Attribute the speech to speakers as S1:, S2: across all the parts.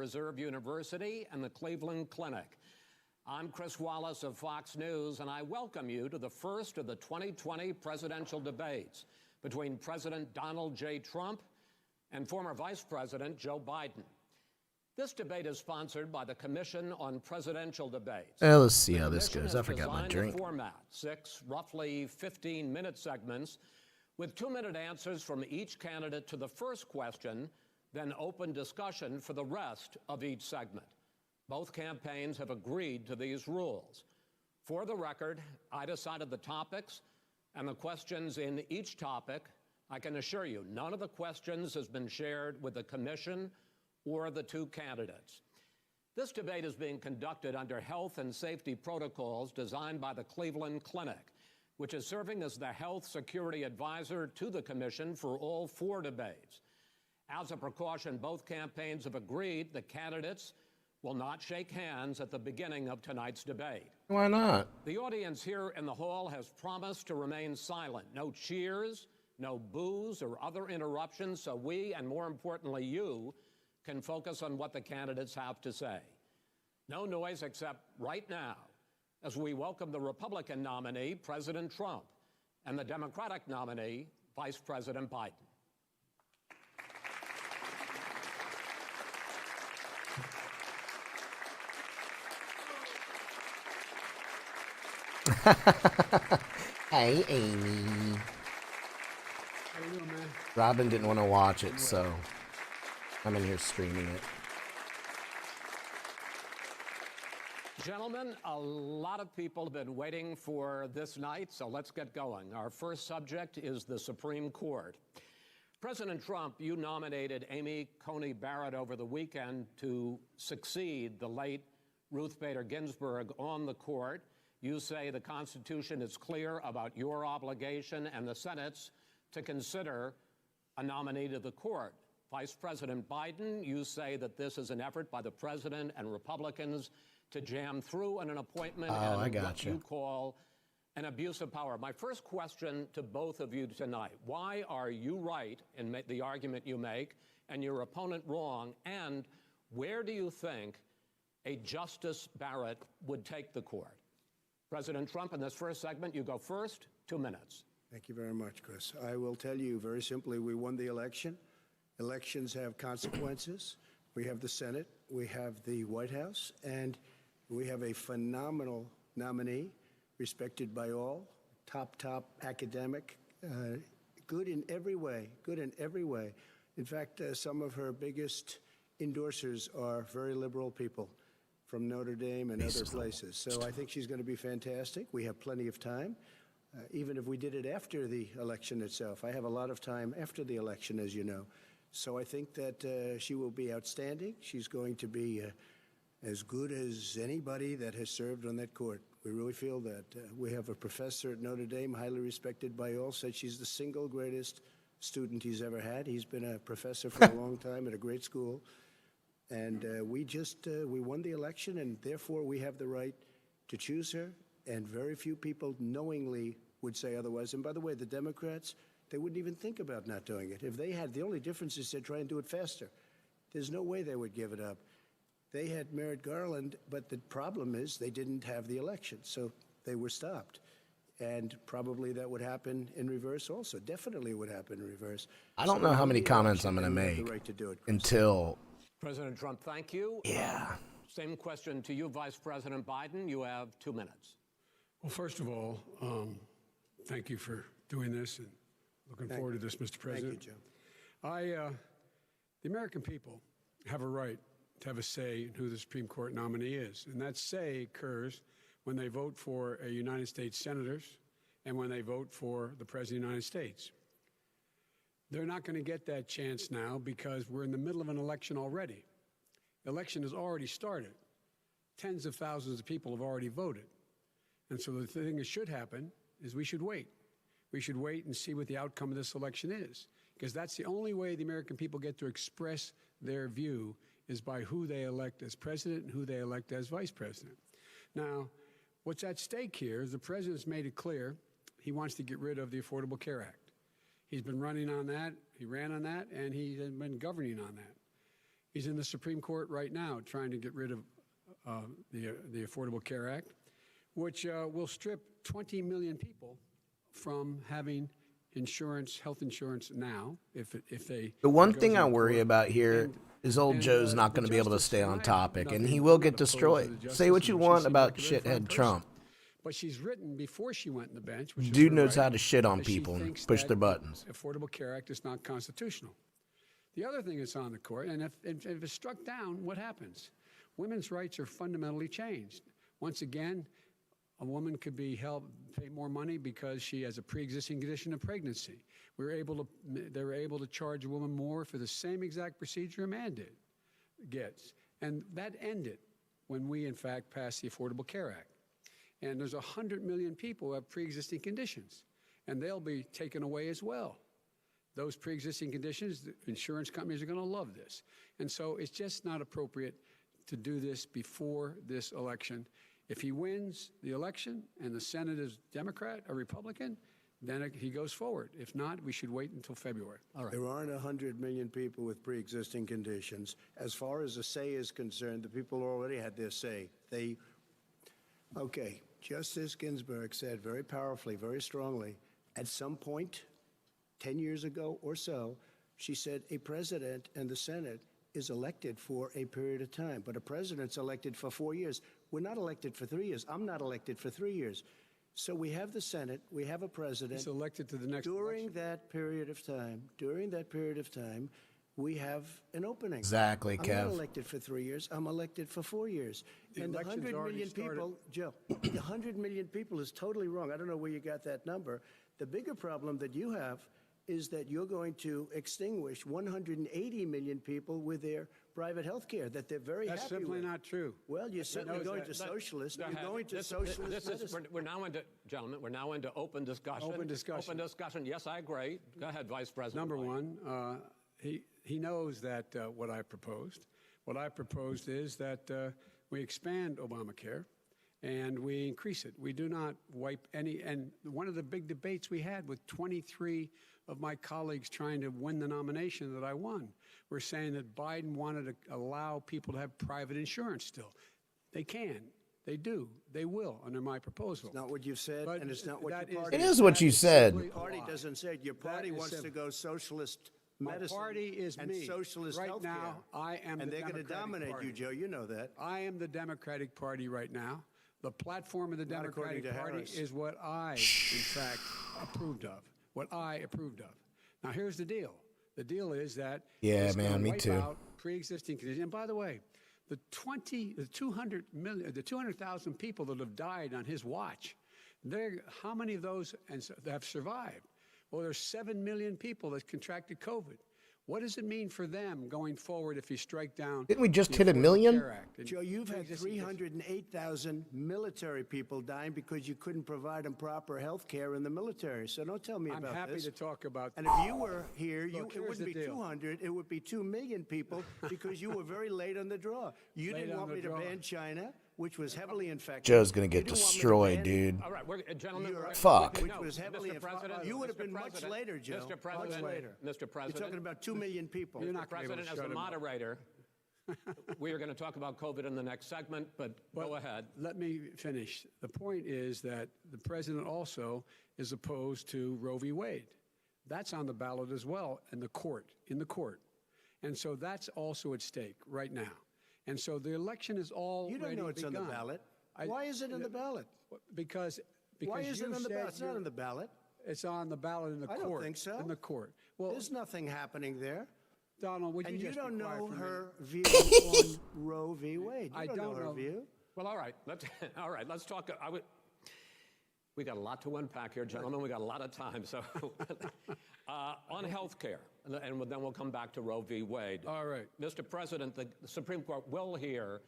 S1: Reserve University and the Cleveland Clinic. I'm Chris Wallace of Fox News, and I welcome you to the first of the 2020 presidential debates between President Donald J. Trump and former Vice President Joe Biden. This debate is sponsored by the Commission on Presidential Debates.
S2: Let's see how this goes. I forgot my drink.
S1: Format, 6 roughly 15-minute segments with 2-minute answers from each candidate to the first question, then open discussion for the rest of each segment. Both campaigns have agreed to these rules. For the record, I decided the topics and the questions in each topic. I can assure you, none of the questions has been shared with the Commission or the two candidates. This debate is being conducted under health and safety protocols designed by the Cleveland Clinic, which is serving as the health security advisor to the Commission for all 4 debates. As a precaution, both campaigns have agreed the candidates will not shake hands at the beginning of tonight's debate.
S2: Why not?
S1: The audience here in the hall has promised to remain silent. No cheers, no boos or other interruptions, so we, and more importantly you, can focus on what the candidates have to say. No noise except right now, as we welcome the Republican nominee, President Trump, and the Democratic nominee, Vice President Biden.
S2: Hey, Amy.
S1: How you doing, man?
S2: Robin didn't want to watch it, so I'm in here streaming it.
S1: Gentlemen, a lot of people have been waiting for this night, so let's get going. Our first subject is the Supreme Court. President Trump, you nominated Amy Coney Barrett over the weekend to succeed the late Ruth Bader Ginsburg on the court. You say the Constitution is clear about your obligation and the Senate's to consider a nominee to the court. Vice President Biden, you say that this is an effort by the president and Republicans to jam through an appointment and what you call an abuse of power. My first question to both of you tonight, why are you right in the argument you make and your opponent wrong, and where do you think a Justice Barrett would take the court? President Trump, in this first segment, you go first, 2 minutes.
S3: Thank you very much, Chris. I will tell you very simply, we won the election. Elections have consequences. We have the Senate, we have the White House, and we have a phenomenal nominee, respected by all, top academic, good in every way, In fact, some of her biggest endorsers are very liberal people from Notre Dame and other places. So I think she's going to be fantastic. We have plenty of time, even if we did it after the election itself. I have a lot of time after the election, as you know. So I think that she will be outstanding. She's going to be as good as anybody that has served on that court. We really feel that. We have a professor at Notre Dame, highly respected by all, said she's the single greatest student he's ever had. He's been a professor for a long time at a great school. And we won the election, and therefore we have the right to choose her. And very few people knowingly would say otherwise. And by the way, the Democrats, they wouldn't even think about not doing it. If they had, the only difference is they'd try and do it faster. There's no way they would give it up. They had Merrick Garland, but the problem is they didn't have the election, so they were stopped. And probably that would happen in reverse also. Definitely would happen in reverse.
S2: I don't know how many comments I'm going to make until...
S1: President Trump, thank you.
S2: Yeah.
S1: Same question to you, Vice President Biden. You have 2 minutes.
S4: Well, first of all, thank you for doing this and looking forward to this, Mr. President.
S3: Thank you, Joe.
S4: The American people have a right to have a say in who the Supreme Court nominee is. And that say occurs when they vote for a United States senators and when they vote for the President of the United States. They're not going to get that chance now because we're in the middle of an election already. The election has already started. Tens of thousands of people have already voted. And so the thing that should happen is we should wait. We should wait and see what the outcome of this election is, because that's the only way the American people get to express their view is by who they elect as president and who they elect as vice president. Now, what's at stake here is the president's made it clear he wants to get rid of the Affordable Care Act. He's been running on that, he ran on that, and he's been governing on that. He's in the Supreme Court right now trying to get rid of the Affordable Care Act, which will strip 20 million people from having insurance, health insurance now, if they.
S2: The one
S4: goes
S2: thing I
S4: in
S2: worry
S4: court.
S2: about here is old Joe's not going to be able to stay on topic, and he will get destroyed. Say what you want about shithead Trump.
S4: But she's written before she went on the bench. Which
S2: Dude
S4: is her
S2: knows
S4: right,
S2: how to shit on
S4: that she
S2: people and
S4: thinks
S2: push
S4: that
S2: their buttons.
S4: Affordable Care Act is not constitutional. The other thing that's on the court, and if it's struck down, what happens? Women's rights are fundamentally changed. Once again, a woman could be held pay more money because she has a pre-existing condition of pregnancy. They were able to charge a woman more for the same exact procedure a man gets. And that ended when we, in fact, passed the Affordable Care Act. And there's 100 million people who have pre-existing conditions, and they'll be taken away as well. Those pre-existing conditions, the insurance companies are going to love this. And so it's just not appropriate to do this before this election. If he wins the election and the Senate is Democrat or Republican, then he goes forward. If not, we should wait until February.
S1: All right.
S3: There aren't 100 million people with pre-existing conditions. As far as the say is concerned, the people already had their say. Okay, Justice Ginsburg said very powerfully, very strongly, at some point, 10 years ago or so, she said a president and the Senate is elected for a period of time, but a president's elected for 4 years. We're not elected for 3 years. I'm not elected for 3 years. So we have the Senate, we have a president.
S4: He's elected to the next
S3: During
S4: election.
S3: that period of time, we have an opening.
S2: Exactly,
S3: I'm
S2: Kev.
S3: not elected for 3 years. I'm elected for 4 years. And the
S4: election's
S3: 100
S4: already
S3: million
S4: started.
S3: people, Joe, the 100 million people is totally wrong. I don't know where you got that number. The bigger problem that you have is that you're going to extinguish 180 million people with their private health care that they're very
S4: That's
S3: happy
S4: simply
S3: with.
S4: not true.
S3: Well, you're certainly
S4: knows
S3: going
S4: that.
S3: to socialist.
S1: Go
S3: You're
S1: ahead.
S3: going to
S1: This
S3: socialist
S1: is,
S3: medicine.
S1: we're now into, gentlemen, we're now into open discussion.
S4: Open discussion.
S1: Open discussion. Yes, I agree. Go ahead, Vice President.
S4: Number
S1: White.
S4: one, he knows that what I proposed. What I proposed is that we expand Obamacare and we increase it. We do not wipe any. And one of the big debates we had with 23 of my colleagues trying to win the nomination that I won were saying that Biden wanted to allow people to have private insurance still. They can. They do. They will under my proposal.
S3: It's not what you've said,
S4: But
S3: and it's not what
S4: that
S3: your
S4: is-
S3: party
S2: It is what you said.
S3: Your party doesn't say it. Your party
S4: is
S3: wants to
S4: simple.
S3: go socialist
S4: My
S3: medicine
S4: party is
S3: and
S4: me.
S3: socialist
S4: Right
S3: healthcare.
S4: now, I am
S3: and
S4: the
S3: they're going to
S4: Democratic
S3: dominate
S4: Party.
S3: you, Joe. You know that.
S4: I am the Democratic Party right now. The platform of the
S3: Not according
S4: Democratic
S3: to
S4: Party
S3: Harris.
S4: is what I, in fact, approved of. What I approved of. Now, here's the deal. The deal is that
S2: Yeah,
S4: it's gonna
S2: man, me
S4: wipe
S2: too.
S4: out pre-existing conditions. And by the way, the 200,000 people that have died on his watch, how many of those have survived? Well, there's 7 million people that contracted COVID. What does it mean for them going forward if you strike down?
S2: Didn't we just
S4: the
S2: hit a
S4: Affordable
S2: million?
S4: Care Act and
S3: Joe, you've had
S4: pre-existing conditions?
S3: 308,000 military people dying because you couldn't provide them proper health care in the military. So don't tell me
S4: I'm
S3: about
S4: happy
S3: this.
S4: to talk about.
S3: And if you were here,
S4: Look,
S3: it
S4: here's
S3: wouldn't be
S4: the deal.
S3: 200, it would be 2 million people because you were very late on the draw. You
S4: Late
S3: didn't
S4: on
S3: want
S4: the
S3: me to
S4: draw.
S3: ban China, which was heavily infected.
S2: Joe's going to
S3: You
S2: get
S3: didn't want me to
S2: destroyed,
S3: ban-
S2: dude.
S1: All right, gentlemen.
S3: Europe,
S2: Fuck.
S3: Which
S1: No,
S3: was heavily
S1: Mr. President,
S3: You would have
S1: Mr.
S3: been much
S1: President,
S3: later, Joe.
S1: Mr. President,
S3: Much later.
S1: Mr. President.
S3: You're talking about 2 million people.
S4: You're not gonna be able
S1: President,
S4: to
S1: as
S4: shut
S1: the
S4: him up.
S1: moderator, we are going to talk about COVID in the next segment, but go ahead.
S4: Let me finish. The point is that the president also is opposed to Roe v. Wade. That's on the ballot as well in the court. And so that's also at stake right now. And so the election is already
S3: You don't know it's on the
S4: begun.
S3: ballot. Why is it on the ballot?
S4: Because
S3: Why is
S4: you
S3: it on the
S4: said
S3: ballot? It's not
S4: you're-
S3: on the ballot.
S4: It's on the ballot in the
S3: I
S4: court.
S3: don't think so.
S4: In the court. Well,
S3: There's nothing happening there.
S4: Donald, would you
S3: And you
S4: just
S3: don't
S4: be quiet
S3: know
S4: for a minute?
S3: her view on Roe v. Wade. You
S4: I
S3: don't know
S4: don't
S3: her
S4: know.
S3: view.
S1: Well, all right. Let's talk. We got a lot to unpack here, gentlemen. We got a lot of time. So, on health care, and then we'll come back to Roe v. Wade.
S4: All right.
S1: Mr. President, the Supreme Court will hear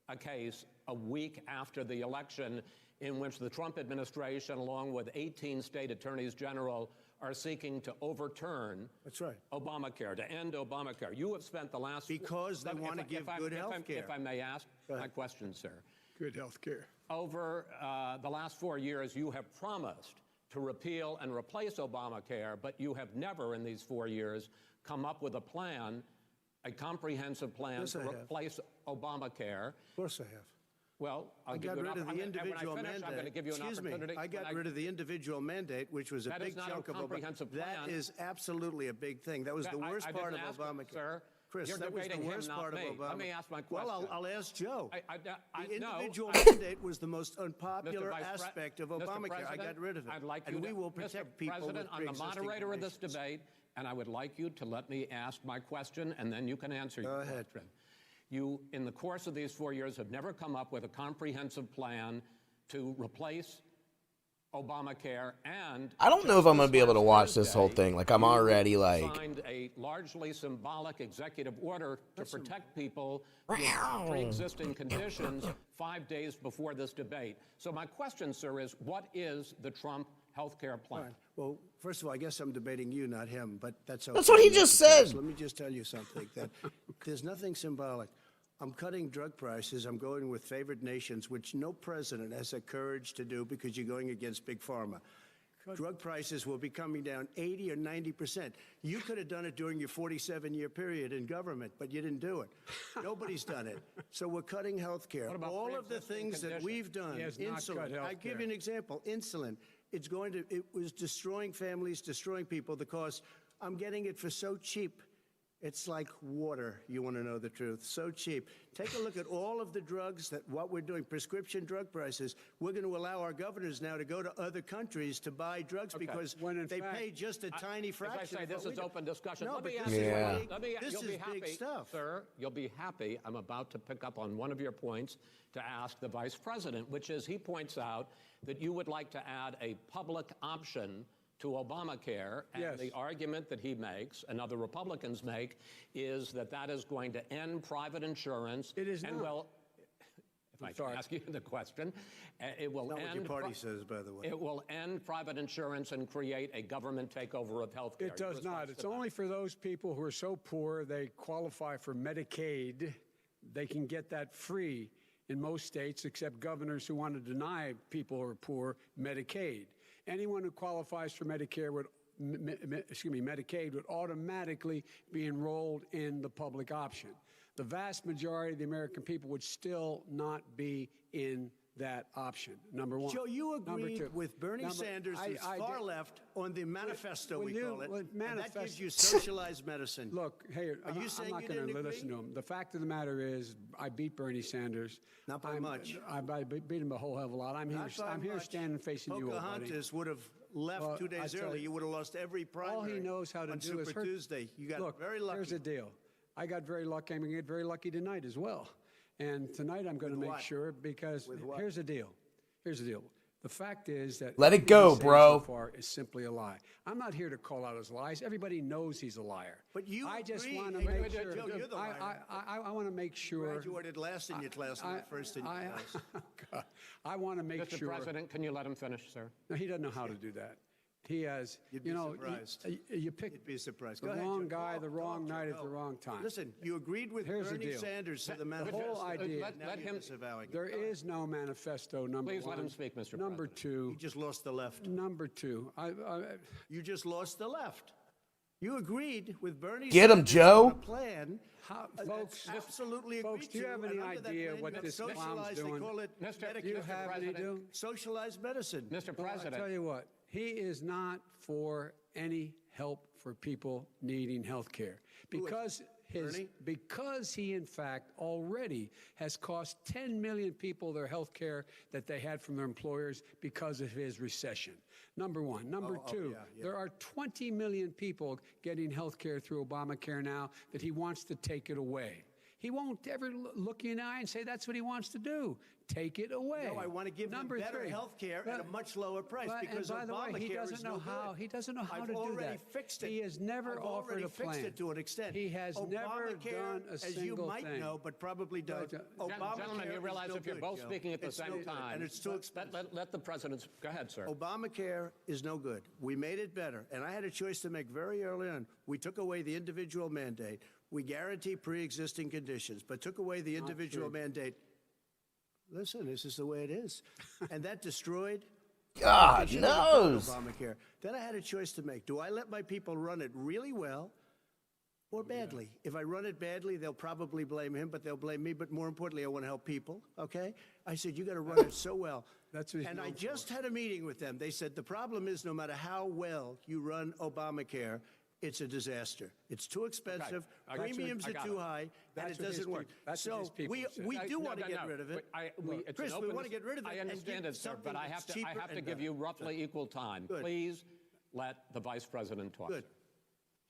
S1: a case a week after the election in which the Trump administration, along with 18 state attorneys general, are seeking to overturn
S3: That's right.
S1: Obamacare, to end Obamacare. You have spent the last...
S3: Because they want to give good health care.
S1: If I may ask my question, sir.
S4: Good health care.
S1: Over the last 4 years, you have promised to repeal and replace Obamacare, but you have never in these 4 years come up with a plan a comprehensive plan
S3: Yes,
S1: to
S3: I have.
S1: replace Obamacare.
S3: Of course I have.
S1: Well, I'll
S3: I
S1: give
S3: got
S1: you an
S3: rid of the
S1: opportunity.
S3: individual
S1: When I finish,
S3: mandate.
S1: I'm going to give you an
S3: Excuse me.
S1: opportunity.
S3: I got rid of the individual mandate, which was a
S1: That is
S3: big
S1: not a
S3: chunk of
S1: comprehensive
S3: That
S1: plan.
S3: is absolutely a big thing. That was the worst
S1: I
S3: part of
S1: didn't ask
S3: Obamacare.
S1: Sir.
S3: Chris,
S1: You're
S3: that was the
S1: debating him,
S3: worst
S1: not
S3: part
S1: me.
S3: of Obamacare.
S1: Let me ask my question.
S3: Well, I'll ask Joe. The
S1: no,
S3: individual
S1: I-
S3: mandate was the most unpopular
S1: Vice Pre-
S3: aspect of
S1: Mr.
S3: Obamacare. I
S1: President,
S3: got rid of it.
S1: I'd like you
S3: and
S1: to,
S3: we will
S1: Mr.
S3: protect people
S1: President,
S3: with
S1: I'm the
S3: pre-existing
S1: moderator of this
S3: conditions.
S1: debate, and I would like you to let me ask my question, and then you can answer your
S3: ahead.
S1: question. You, in the course of these 4 years, have never come up with a comprehensive plan to replace Obamacare, and
S2: I don't know if I'm going to be able to watch this whole thing. Like, I'm already like,
S1: signed a largely symbolic executive order to protect people with pre-existing conditions 5 days before this debate. So my question, sir, is what is the Trump health care plan?
S3: Fine. Well, first of all, I guess I'm debating you, not him, but that's okay.
S2: That's what he
S3: Not
S2: just
S3: the case.
S2: said.
S3: Let me just tell you something, that there's nothing symbolic. I'm cutting drug prices. I'm going with favored nations, which no president has the courage to do because you're going against big pharma. Drug prices will be coming down 80 or 90%. You could have done it during your 47-year period in government, but you didn't do it. Nobody's done it. So we're cutting health care.
S1: What about
S3: All of the
S1: pre-existing
S3: things that
S1: conditions?
S3: we've done,
S4: He has not cut
S3: insulin. I
S4: health
S3: give
S4: care.
S3: you an example. Insulin. It was destroying families, destroying people. The cost, I'm getting it for so cheap. It's like water, you want to know the truth. So cheap. Take a look at all of the drugs that what we're doing, prescription drug prices. We're going to allow our governors now to go to other countries to buy drugs because
S4: When in
S3: they
S4: fact-
S3: pay just a tiny fraction.
S1: As I say,
S3: of
S1: this
S3: what we
S1: is
S3: do.
S1: open discussion.
S3: No,
S1: Let me
S3: but
S1: ask
S3: this
S1: you,
S3: is
S2: Yeah.
S3: big- this
S1: you'll
S3: is
S1: be happy,
S3: big stuff.
S1: sir. You'll be happy. I'm about to pick up on one of your points to ask the vice president, which is he points out that you would like to add a public option to Obamacare, and
S4: Yes.
S1: the argument that he makes and other Republicans make is that that is going to end private insurance.
S4: It is
S1: and
S4: not.
S1: will, if I can
S4: sorry.
S1: ask you the question, it will
S3: Not what your
S1: end.
S3: party says, by the way.
S1: It will end private insurance and create a government takeover of health care.
S4: It does not. It's only for those people who are so poor they qualify for Medicaid. They can get that free in most states, except governors who want to deny people who are poor Medicaid. Anyone who qualifies for Medicare would, Medicaid would automatically be enrolled in the public option. The vast majority of the American people would still not be in that option. Number one.
S3: Joe, you
S4: Number
S3: agreed
S4: two.
S3: with Bernie Sanders, who's
S4: I
S3: far
S4: did-
S3: left, on the manifesto,
S4: Well,
S3: we
S4: you-
S3: call it.
S4: well,
S3: And that
S4: manifest-
S3: gives you socialized medicine.
S4: Look, hey,
S3: Are you
S4: I'm
S3: saying
S4: not
S3: you
S4: going to
S3: didn't
S4: listen to
S3: agree?
S4: him. The fact of the matter is, I beat Bernie Sanders.
S3: Not by much.
S4: I beat him a whole hell of a lot. I'm
S3: Not
S4: here
S3: much.
S4: standing facing you, old buddy.
S3: Pocahontas would have left
S4: Well,
S3: 2
S4: I
S3: days
S4: tell
S3: early.
S4: you,
S3: You would have lost every primary.
S4: All he knows how to
S3: on
S4: do
S3: Super
S4: is hurt.
S3: Tuesday. You got
S4: Look,
S3: very lucky.
S4: here's the deal. I got very lucky. I'm going to get very lucky tonight as well. And tonight I'm going to
S3: With
S4: make
S3: what?
S4: sure because
S3: With what?
S4: here's the deal. Here's the deal. The fact is that
S2: Let it
S4: everything
S2: go,
S4: he's saying
S2: bro.
S4: So far is simply a lie. I'm not here to call out his lies. Everybody knows he's a liar.
S3: But you
S4: I just
S3: agree-
S4: want to
S3: Hey,
S4: make
S3: wait,
S4: sure.
S3: Joe, you're the liar.
S4: I want to make sure.
S3: Graduated last in your class, not first in your class.
S4: God, I want to make
S1: Mr.
S4: sure.
S1: President, can you let him finish, sir?
S4: No, he doesn't know how to do that. He has,
S3: You'd be surprised.
S4: you pick
S3: You'd be surprised.
S4: the
S3: Go ahead,
S4: wrong
S3: Joe.
S4: guy,
S3: Talk,
S4: the wrong
S3: Joe,
S4: night at
S3: go.
S4: the wrong time.
S3: Listen, you agreed with
S4: Here's the
S3: Bernie
S4: deal.
S3: Sanders to the
S4: The
S3: manifesto.
S4: whole idea.
S1: Let
S3: Now
S1: him-
S3: you're disavowing it.
S4: There is no manifesto, number
S1: Please
S4: one.
S1: let him speak, Mr.
S4: Number
S1: President.
S4: two.
S3: You just lost the left.
S4: Number two.
S3: You just lost the left. You agreed with Bernie
S2: Get him,
S3: Sanders
S2: Joe.
S3: on a plan.
S4: Folks,
S3: That's absolutely
S4: folks,
S3: agreed
S4: do you
S3: to,
S4: have
S3: and
S4: any
S3: under that
S4: idea
S3: plan,
S4: what
S3: that's
S4: this clown's
S3: socialized.
S4: doing?
S3: They call it
S1: Mr.
S4: do you
S1: Mr.
S4: have any
S1: President.
S4: do?
S3: socialized medicine.
S1: Mr.
S4: Well, I
S1: President,
S4: tell you what, he is not for any help for people needing health care because
S3: Bernie?
S4: because he in fact already has cost 10 million people their health care that they had from their employers because of his recession. Number one. Number two,
S3: yeah.
S4: there are 20 million people getting health care through Obamacare now that he wants to take it away. He won't ever look you in the eye and say that's what he wants to do. Take it away.
S3: No, I want to give them
S4: Number
S3: better
S4: three.
S3: health care at a much lower price because
S4: and by the way, he
S3: Obamacare
S4: doesn't
S3: is
S4: know
S3: no
S4: how.
S3: good.
S4: He doesn't know how
S3: I've
S4: to do
S3: already
S4: that.
S3: fixed it.
S4: He has never
S3: I've
S4: offered
S3: already
S4: a plan.
S3: fixed it to an extent.
S4: He has never
S3: Obamacare,
S4: done a
S3: as you
S4: single
S3: might
S4: thing.
S3: know, but probably don't. Obamacare
S1: gentlemen, you
S3: is
S1: realize
S3: no
S1: if you're
S3: good,
S1: both
S3: Joe.
S1: speaking at the
S3: It's no
S1: same
S3: good,
S1: time,
S3: and it's too expensive.
S1: let the president go ahead, sir.
S3: Obamacare is no good. We made it better. And I had a choice to make very early on. We took away the individual mandate. We guarantee pre-existing conditions, but took away the individual mandate. Listen, this is the way it is. And that destroyed
S2: God
S3: They should have
S2: knows.
S3: done Obamacare. Then I had a choice to make. Do I let my people run it really well, or badly. If I run it badly, they'll probably blame him, but they'll blame me. But more importantly, I want to help people, okay? I said, you got to run it so well.
S4: That's what he's
S3: and I
S4: known
S3: just
S4: for.
S3: had a meeting with them. They said the problem is no matter how well you run Obamacare, it's a disaster. It's too expensive,
S1: I got you.
S3: premiums
S1: I
S3: are
S1: got
S3: too
S1: it.
S3: high, and
S4: That's
S3: it
S4: what his
S3: doesn't work.
S4: peop- that's what
S3: So
S4: his people said.
S3: we do
S1: No,
S3: want to get rid of it.
S1: But
S3: Chris, we want to get rid of it.
S1: I
S3: and
S1: understand
S3: give
S1: it, sir, but
S3: something
S1: I
S3: that's
S1: have to
S3: cheaper
S1: give
S3: and
S1: you
S3: better.
S1: roughly equal time.
S3: Good.
S1: Please let the Vice President talk.
S3: Good.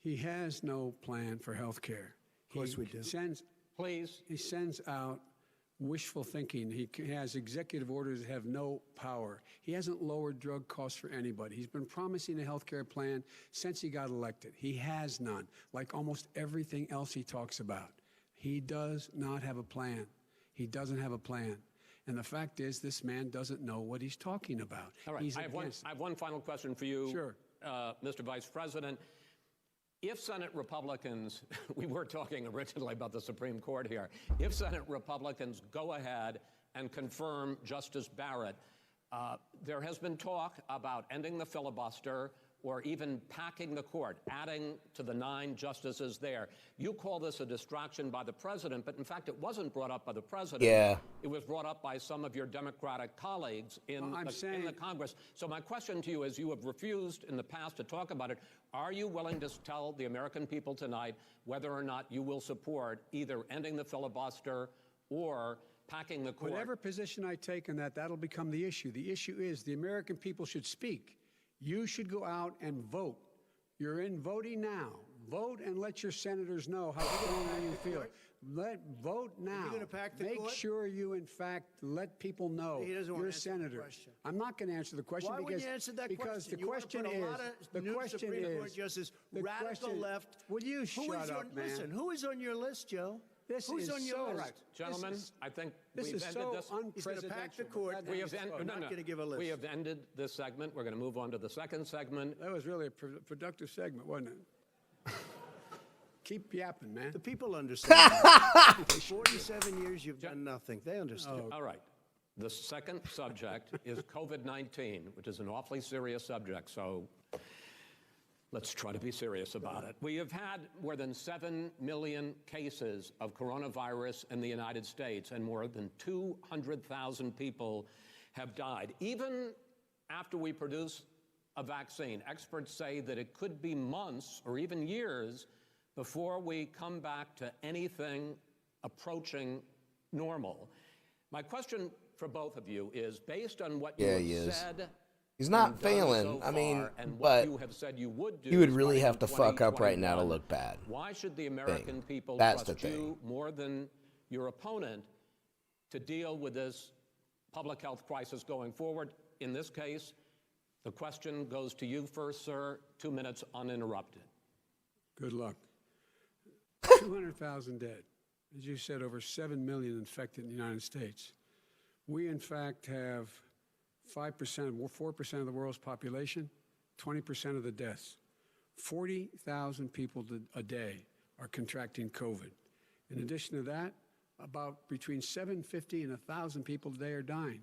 S4: He has no plan for health care. Of
S3: course we do.
S1: Please.
S4: He sends out wishful thinking. He has executive orders that have no power. He hasn't lowered drug costs for anybody. He's been promising a health care plan since he got elected. He has none, like almost everything else he talks about. He does not have a plan. He doesn't have a plan. And the fact is, this man doesn't know what he's talking about.
S1: All right.
S4: He's
S1: I have one final question for you,
S4: Sure.
S1: Mr. Vice President. If Senate Republicans, we were talking originally about the Supreme Court here, if Senate Republicans go ahead and confirm Justice Barrett, there has been talk about ending the filibuster or even packing the court, adding to the 9 justices there. You call this a distraction by the president, but in fact, it wasn't brought up by the president.
S2: Yeah.
S1: It was brought up by some of your Democratic colleagues in the Congress. So my question to you is, you have refused in the past to talk about it. Are you willing to tell the American people tonight whether or not you will support either ending the filibuster or packing the court?
S4: Whatever position I take on that, that'll become the issue. The issue is the American people should speak. You should go out and vote. You're in voting now. Vote and let your senators know how strongly you feel. Vote now.
S3: gonna pack the
S4: Make
S3: court?
S4: sure you, in fact, let people know
S3: He doesn't want
S4: you're a
S3: to answer the
S4: senator.
S3: question.
S4: I'm not going to answer the question
S3: Why
S4: because
S3: wouldn't you answer that
S4: because
S3: question?
S4: the
S3: You wanna
S4: question
S3: put a
S4: is
S3: lot of
S4: the
S3: new
S4: question
S3: Supreme
S4: is
S3: Court justices,
S4: the
S3: radical
S4: question-
S3: left.
S4: Will you
S3: Who
S4: shut
S3: is
S4: up,
S3: on,
S4: man?
S3: Listen, who is on your list, Joe?
S4: This
S3: Who's
S4: is
S3: on your
S4: so-
S3: list?
S1: All right, gentlemen, I think
S4: This
S1: we've
S4: is
S1: ended
S4: so
S1: this.
S3: He's going to pack the
S4: unprecedented.
S3: court.
S4: That
S1: We
S4: is
S1: have
S3: I'm not going to give a list.
S1: We have ended this segment. We're going to move on to the second segment.
S4: That was really a productive segment, wasn't it? Keep yapping, man.
S3: The people understand. For 47 years, you've done nothing. They understand.
S1: All right. The second subject is COVID-19, which is an awfully serious subject, so let's try to be serious about it. We have had more than 7 million cases of coronavirus in the United States, and more than 200,000 people have died. Even after we produce a vaccine, experts say that it could be months or even years before we come back to anything approaching normal. My question for both of you is, based on what you have said,
S2: He's not
S1: and done
S2: failing.
S1: so
S2: I mean,
S1: far, and
S2: but
S1: what you have said you would do,
S2: you would really
S1: starting
S2: have
S1: in
S2: to fuck up right now to
S1: 2021,
S2: look bad.
S1: Why should the American people
S2: That's the
S1: trust you
S2: thing.
S1: more than your opponent to deal with this public health crisis going forward? In this case, the question goes to you first, sir. 2 minutes uninterrupted.
S4: Good luck. 200,000 dead. As you said, over 7 million infected in the United States. We, in fact, have 5%, 4% of the world's population, 20% of the deaths. 40,000 people a day are contracting COVID. In addition to that, about between 750 and 1,000 people a day are dying.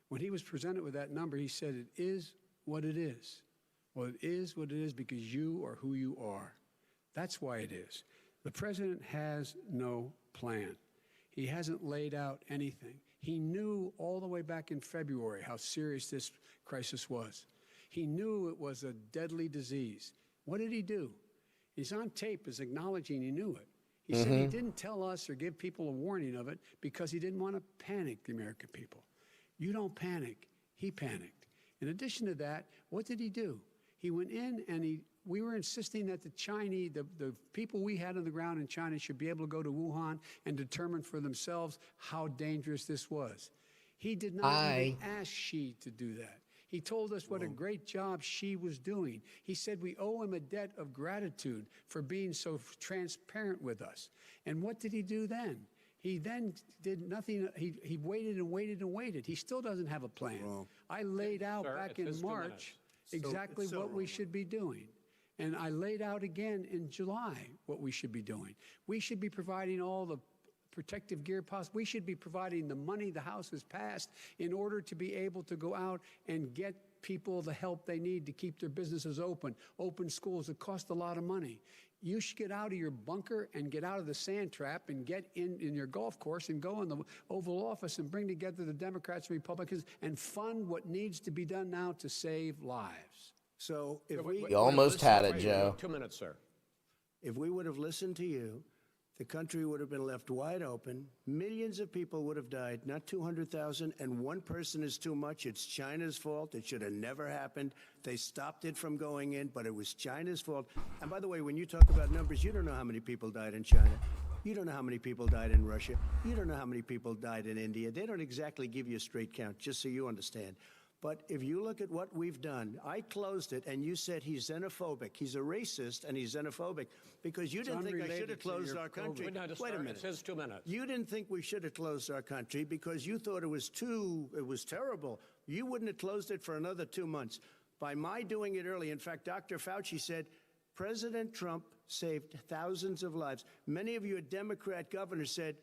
S4: When he was presented with that number, he said, it is what it is. Well, it is what it is because you are who you are. That's why it is. The president has no plan. He hasn't laid out anything. He knew all the way back in February how serious this crisis was. He knew it was a deadly disease. What did he do? He's on tape as acknowledging he knew it. He said he didn't tell us or give people a warning of it because he didn't want to panic the American people. You don't panic. He panicked. In addition to that, what did he do? He went in and we were insisting that the Chinese, the people we had on the ground in China should be able to go to Wuhan and determine for themselves how dangerous this was. He did not even ask Xi to do that. He told us what a great job Xi was doing. He said we owe him a debt of gratitude for being so transparent with us. And what did he do then? He then did nothing. He waited and waited and waited. He still doesn't have a plan. I laid out back in March exactly what we should be doing. And I laid out again in July what we should be doing. We should be providing all the protective gear possible. We should be providing the money the House has passed in order to be able to go out and get people the help they need to keep their businesses open schools that cost a lot of money. you should get out of your bunker and get out of the sand trap and get in your golf course and go in the Oval Office and bring together the Democrats and Republicans and fund what needs to be done now to save lives.
S3: So if we
S2: You almost had it, Joe.
S1: 2 minutes, sir.
S3: If we would have listened to you, the country would have been left wide open. Millions of people would have died, not 200,000, and one person is too much. It's China's fault. It should have never happened. They stopped it from going in, but it was China's fault. And by the way, when you talk about numbers, you don't know how many people died in China. You don't know how many people died in Russia. You don't know how many people died in India. They don't exactly give you a straight count, just so you understand. But if you look at what we've done, I closed it, and you said he's xenophobic. He's a racist, and he's xenophobic because you didn't think I should have closed our country. Wait a minute.
S1: It says 2 minutes.
S3: You didn't think we should have closed our country because you thought it was terrible. You wouldn't have closed it for another 2 months. By my doing it early, in fact, Dr. Fauci said, President Trump saved thousands of lives. Many of you Democrat governors said,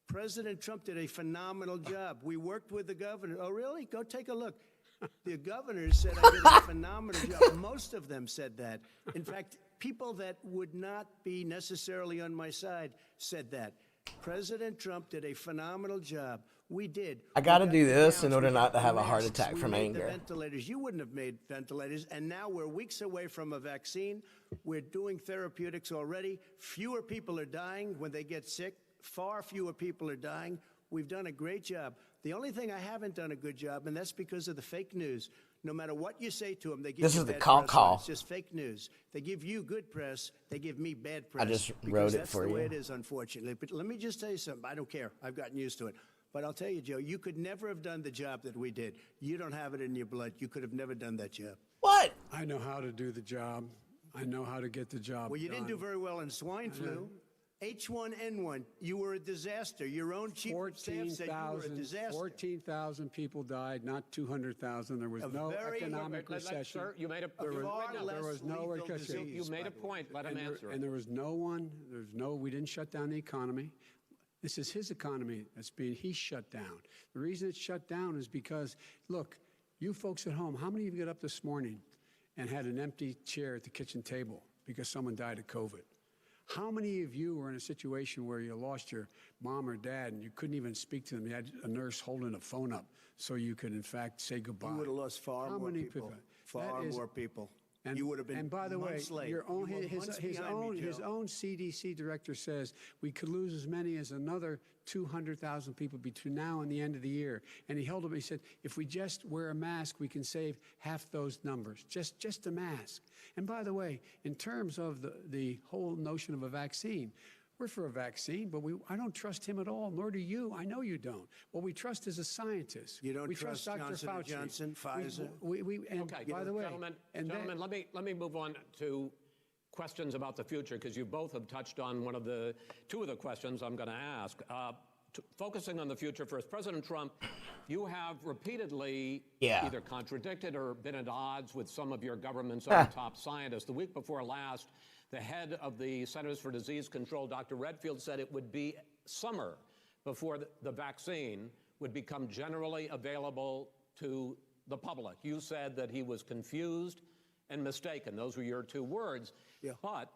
S3: President Trump did a phenomenal job. We worked with the governor. Oh, really? Go take a look. The governors said I did a phenomenal job. Most of them said that. In fact, people that would not be necessarily on my side said that. President Trump did a phenomenal job. We did.
S2: I got to do this in order not to have a heart attack from anger.
S3: Ventilators. You wouldn't have made ventilators. And now we're weeks away from a vaccine. We're doing therapeutics already. Fewer people are dying when they get sick. Far fewer people are dying. We've done a great job. The only thing I haven't done a good job, and that's because of the fake news. No matter what you say to them, they give
S2: This
S3: you
S2: is the
S3: bad
S2: call
S3: press.
S2: call.
S3: It's just fake news. They give you good press. They give me bad press.
S2: I just
S3: because
S2: wrote it
S3: that's
S2: for
S3: the way
S2: you.
S3: it is, unfortunately. But let me just tell you something. I don't care. I've gotten used to it. But I'll tell you, Joe, you could never have done the job that we did. You don't have it in your blood. You could have never done that job.
S2: What?
S4: I know how to do the job. I know how to get the job
S3: Well, you
S4: done.
S3: didn't do very well in swine flu. H1N1, you were a disaster. Your own chief of staff said you were a disaster.
S4: 14,000 people died, not 200,000. There was no economic recession.
S1: Sir, you made a
S4: There was no recession.
S1: You made a point. Let him answer.
S4: And there was we didn't shut down the economy. This is his economy he shut down. The reason it's shut down is because, look, you folks at home, how many of you got up this morning and had an empty chair at the kitchen table because someone died of COVID? How many of you were in a situation where you lost your mom or dad and you couldn't even speak to them? You had a nurse holding a phone up so you could, in fact, say goodbye.
S3: You would have lost far more people. Far more people.
S4: And,
S3: you would have been
S4: and by the way,
S3: late.
S4: his own CDC director says we could lose as many as another 200,000 people between now and the end of the year. And he said, if we just wear a mask, we can save half those numbers, just a mask. And by the way, in terms of the whole notion of a vaccine, we're for a vaccine, but I don't trust him at all, nor do you. I know you don't. What we trust is a scientist.
S3: You don't
S4: we
S3: trust
S4: Dr.
S3: Johnson
S4: Fauci.
S3: Johnson, Pfizer?
S1: Okay,
S4: by the way,
S1: gentlemen, let me move on to questions about the future, because you both have touched on two of the questions I'm going to ask. Focusing on the future first, President Trump, you have repeatedly either contradicted or been at odds with some of your government's own top scientists. The week before last, the head of the Centers for Disease Control, Dr. Redfield, said it would be summer before the vaccine would become generally available to the public. You said that he was confused and mistaken. Those were your two words. Yeah. But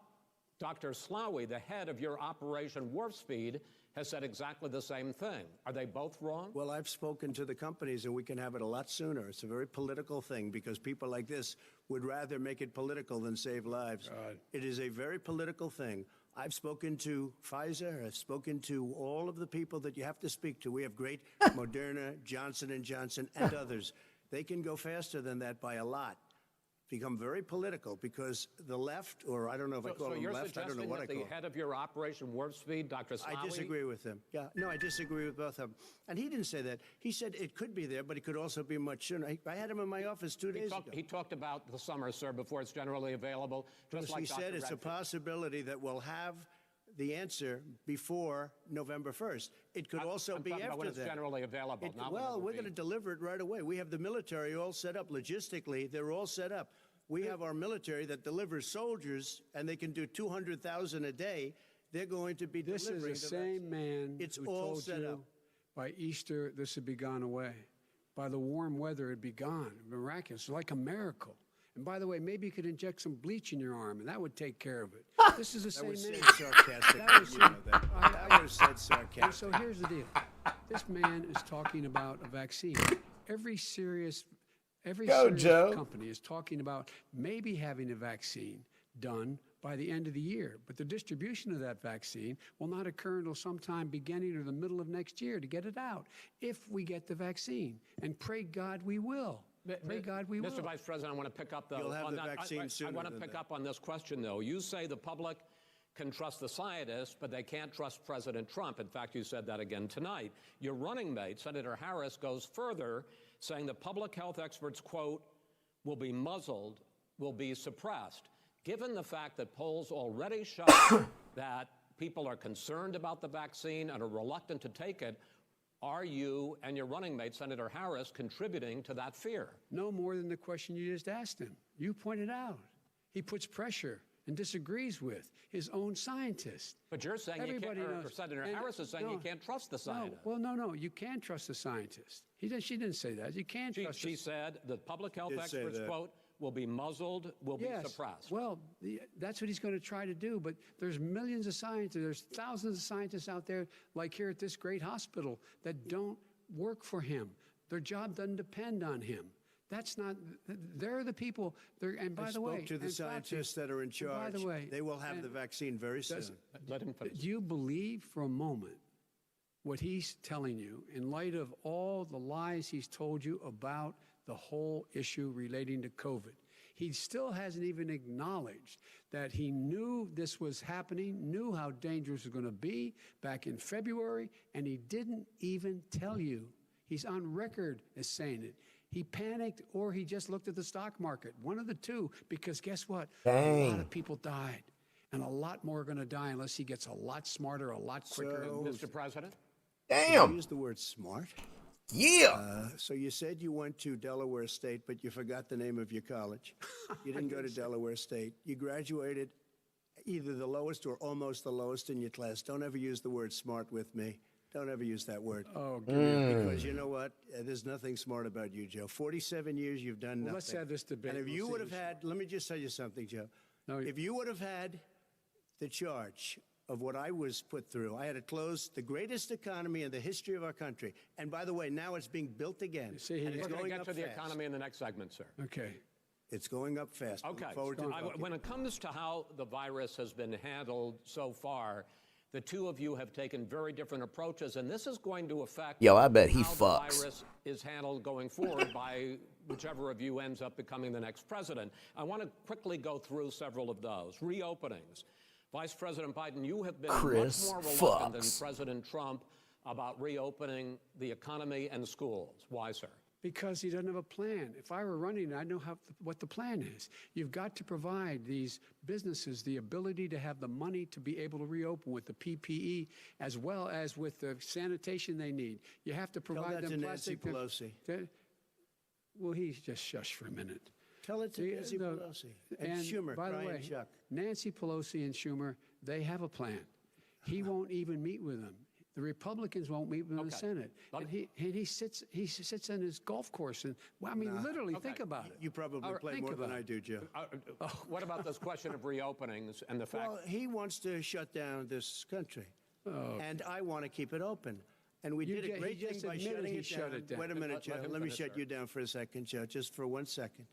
S1: Dr. Slaoui, the head of your Operation Warp Speed, has said exactly the same thing. Are they both wrong?
S3: Well, I've spoken to the companies, and we can have it a lot sooner. It's a very political thing because people like this would rather make it political than save lives. It is a very political thing. I've spoken to Pfizer. I've spoken to all of the people that you have to speak to. We have great Moderna, Johnson & Johnson, and others. They can go faster than that by a lot. Become very political because the left, or I don't know if I call them left, I don't know what I call them.
S1: So you're suggesting that the head of your Operation Warp Speed, Dr. Slaoui?
S3: I disagree with him. Yeah, no, I disagree with both of them. And he didn't say that. He said it could be there, but it could also be much sooner. I had him in my office 2 days ago.
S1: He talked about the summer, sir, before it's generally available. Just like
S3: he said it's a possibility that we'll have the answer before November 1st. It could also be after that.
S1: When it's generally available.
S3: Well, we're going to deliver it right away. We have the military all set up. Logistically, they're all set up. We have our military that delivers soldiers, and they can do 200,000 a day. They're going to be delivering.
S4: This is the same man who told you by Easter this would be gone away. By the warm weather, it'd be gone. Miraculous, like a miracle. And by the way, maybe you could inject some bleach in your arm, and that would take care of it. This is the same
S3: was
S4: man.
S3: said sarcastically.
S4: That was
S3: You know that. That was said
S4: And
S3: sarcastically.
S4: so here's the deal. This man is talking about a vaccine. Every serious
S2: Joe.
S4: company is talking about maybe having a vaccine done by the end of the year. But the distribution of that vaccine will not occur until sometime beginning or the middle of next year to get it out, if we get the vaccine. And pray God we will. Pray God we will.
S1: Mr. Vice President, I want to pick up, though,
S3: You'll have
S1: on
S3: the
S1: that.
S3: vaccine
S1: I
S3: sooner
S1: want to
S3: than
S1: pick
S3: that.
S1: up on this question, though. You say the public can trust the scientists, but they can't trust President Trump. In fact, you said that again tonight. Your running mate, Senator Harris, goes further, saying the public health experts, quote, will be muzzled, will be suppressed. Given the fact that polls already show that people are concerned about the vaccine and are reluctant to take it, are you and your running mate, Senator Harris, contributing to that fear?
S4: No more than the question you just asked him. You pointed out. He puts pressure and disagrees with his own scientists.
S1: But you're saying you can't,
S4: Everybody
S1: or
S4: knows.
S1: Senator
S4: And
S1: Harris is saying you can't trust the scientists.
S4: No, you can trust the scientists. She didn't say that. You can't trust
S1: She said the public health
S3: Did say
S1: experts,
S3: that.
S1: quote, will be muzzled, will be suppressed.
S4: Well, that's what he's going to try to do. But there's millions of scientists, there's thousands of scientists out there, like here at this great hospital, that don't work for him. Their job doesn't depend on him. That's not. They're the people. And by
S3: I
S4: the way,
S3: spoke to the
S4: and
S3: scientists that are in charge.
S4: By the way,
S3: they will have the vaccine very soon.
S1: Let him finish.
S4: do you believe for a moment what he's telling you in light of all the lies he's told you about the whole issue relating to COVID? He still hasn't even acknowledged that he knew this was happening, knew how dangerous it was going to be back in February, and he didn't even tell you. He's on record as saying it. He panicked or he just looked at the stock market. One of the two, because guess what? A lot of people died. And a lot more are going to die unless he gets a lot smarter, a lot quicker.
S1: Mr. President?
S3: You
S2: Damn.
S3: use the word smart.
S2: Yeah.
S3: So you said you went to Delaware State, but you forgot the name of your college. You didn't go to Delaware State. You graduated either the lowest or almost the lowest in your class. Don't ever use the word smart with me. Don't ever use that word.
S4: Oh, give me a
S3: Because you know what? There's nothing smart about you, Joe. 47 years, you've done nothing.
S4: let's have this debate.
S3: And if
S4: We'll
S3: you
S4: see
S3: would have
S4: who's
S3: had, let me just tell you something, Joe.
S4: No,
S3: If you would have had the charge of what I was put through, I had to close the greatest economy in the history of our country. And by the way, now it's being built again.
S4: see,
S3: and it's
S1: We're going to
S3: going
S1: get
S3: up
S1: to the
S3: fast.
S1: economy in the next segment, sir.
S4: Okay.
S3: It's going up fast.
S1: Okay.
S3: Look forward to it.
S1: When it comes to how the virus has been handled so far, the two of you have taken very different approaches, and this is going to affect
S2: Yo, I bet he
S1: how
S2: fucks.
S1: the virus is handled going forward by whichever of you ends up becoming the next president. I want to quickly go through several of those. Reopenings. Vice President Biden, you have been
S2: Chris
S1: much more reluctant
S2: fucks.
S1: than President Trump about reopening the economy and schools. Why, sir?
S4: Because he doesn't have a plan. If I were running, I'd know what the plan is. You've got to provide these businesses the ability to have the money to be able to reopen with the PPE as well as with the sanitation they need. You have to
S3: Tell
S4: provide
S3: that
S4: them
S3: to Nancy
S4: plastic.
S3: Pelosi.
S4: Well, he's just shush for a minute.
S3: Tell it to Nancy Pelosi. And Schumer,
S4: by the
S3: Brian
S4: way,
S3: Chuck.
S4: Nancy Pelosi and Schumer, they have a plan. He won't even meet with them. The Republicans won't meet with him in the Senate. And he sits on his golf course. And well, I mean, literally, think about it.
S3: You probably play
S4: think
S3: more than
S4: about
S3: I
S4: it.
S3: do, Joe.
S1: What about this question of reopenings and the fact?
S3: Well, he wants to shut down this country. And I want to keep it open. And we did a great
S4: he
S3: thing
S4: just
S3: by
S4: admitted
S3: shutting
S4: he
S3: it
S4: shut
S3: down.
S4: it down.
S3: Wait a minute, Joe.
S1: let him
S3: Let me
S1: finish,
S3: shut
S1: sir.
S3: you down for a second, Joe, just for 1 second.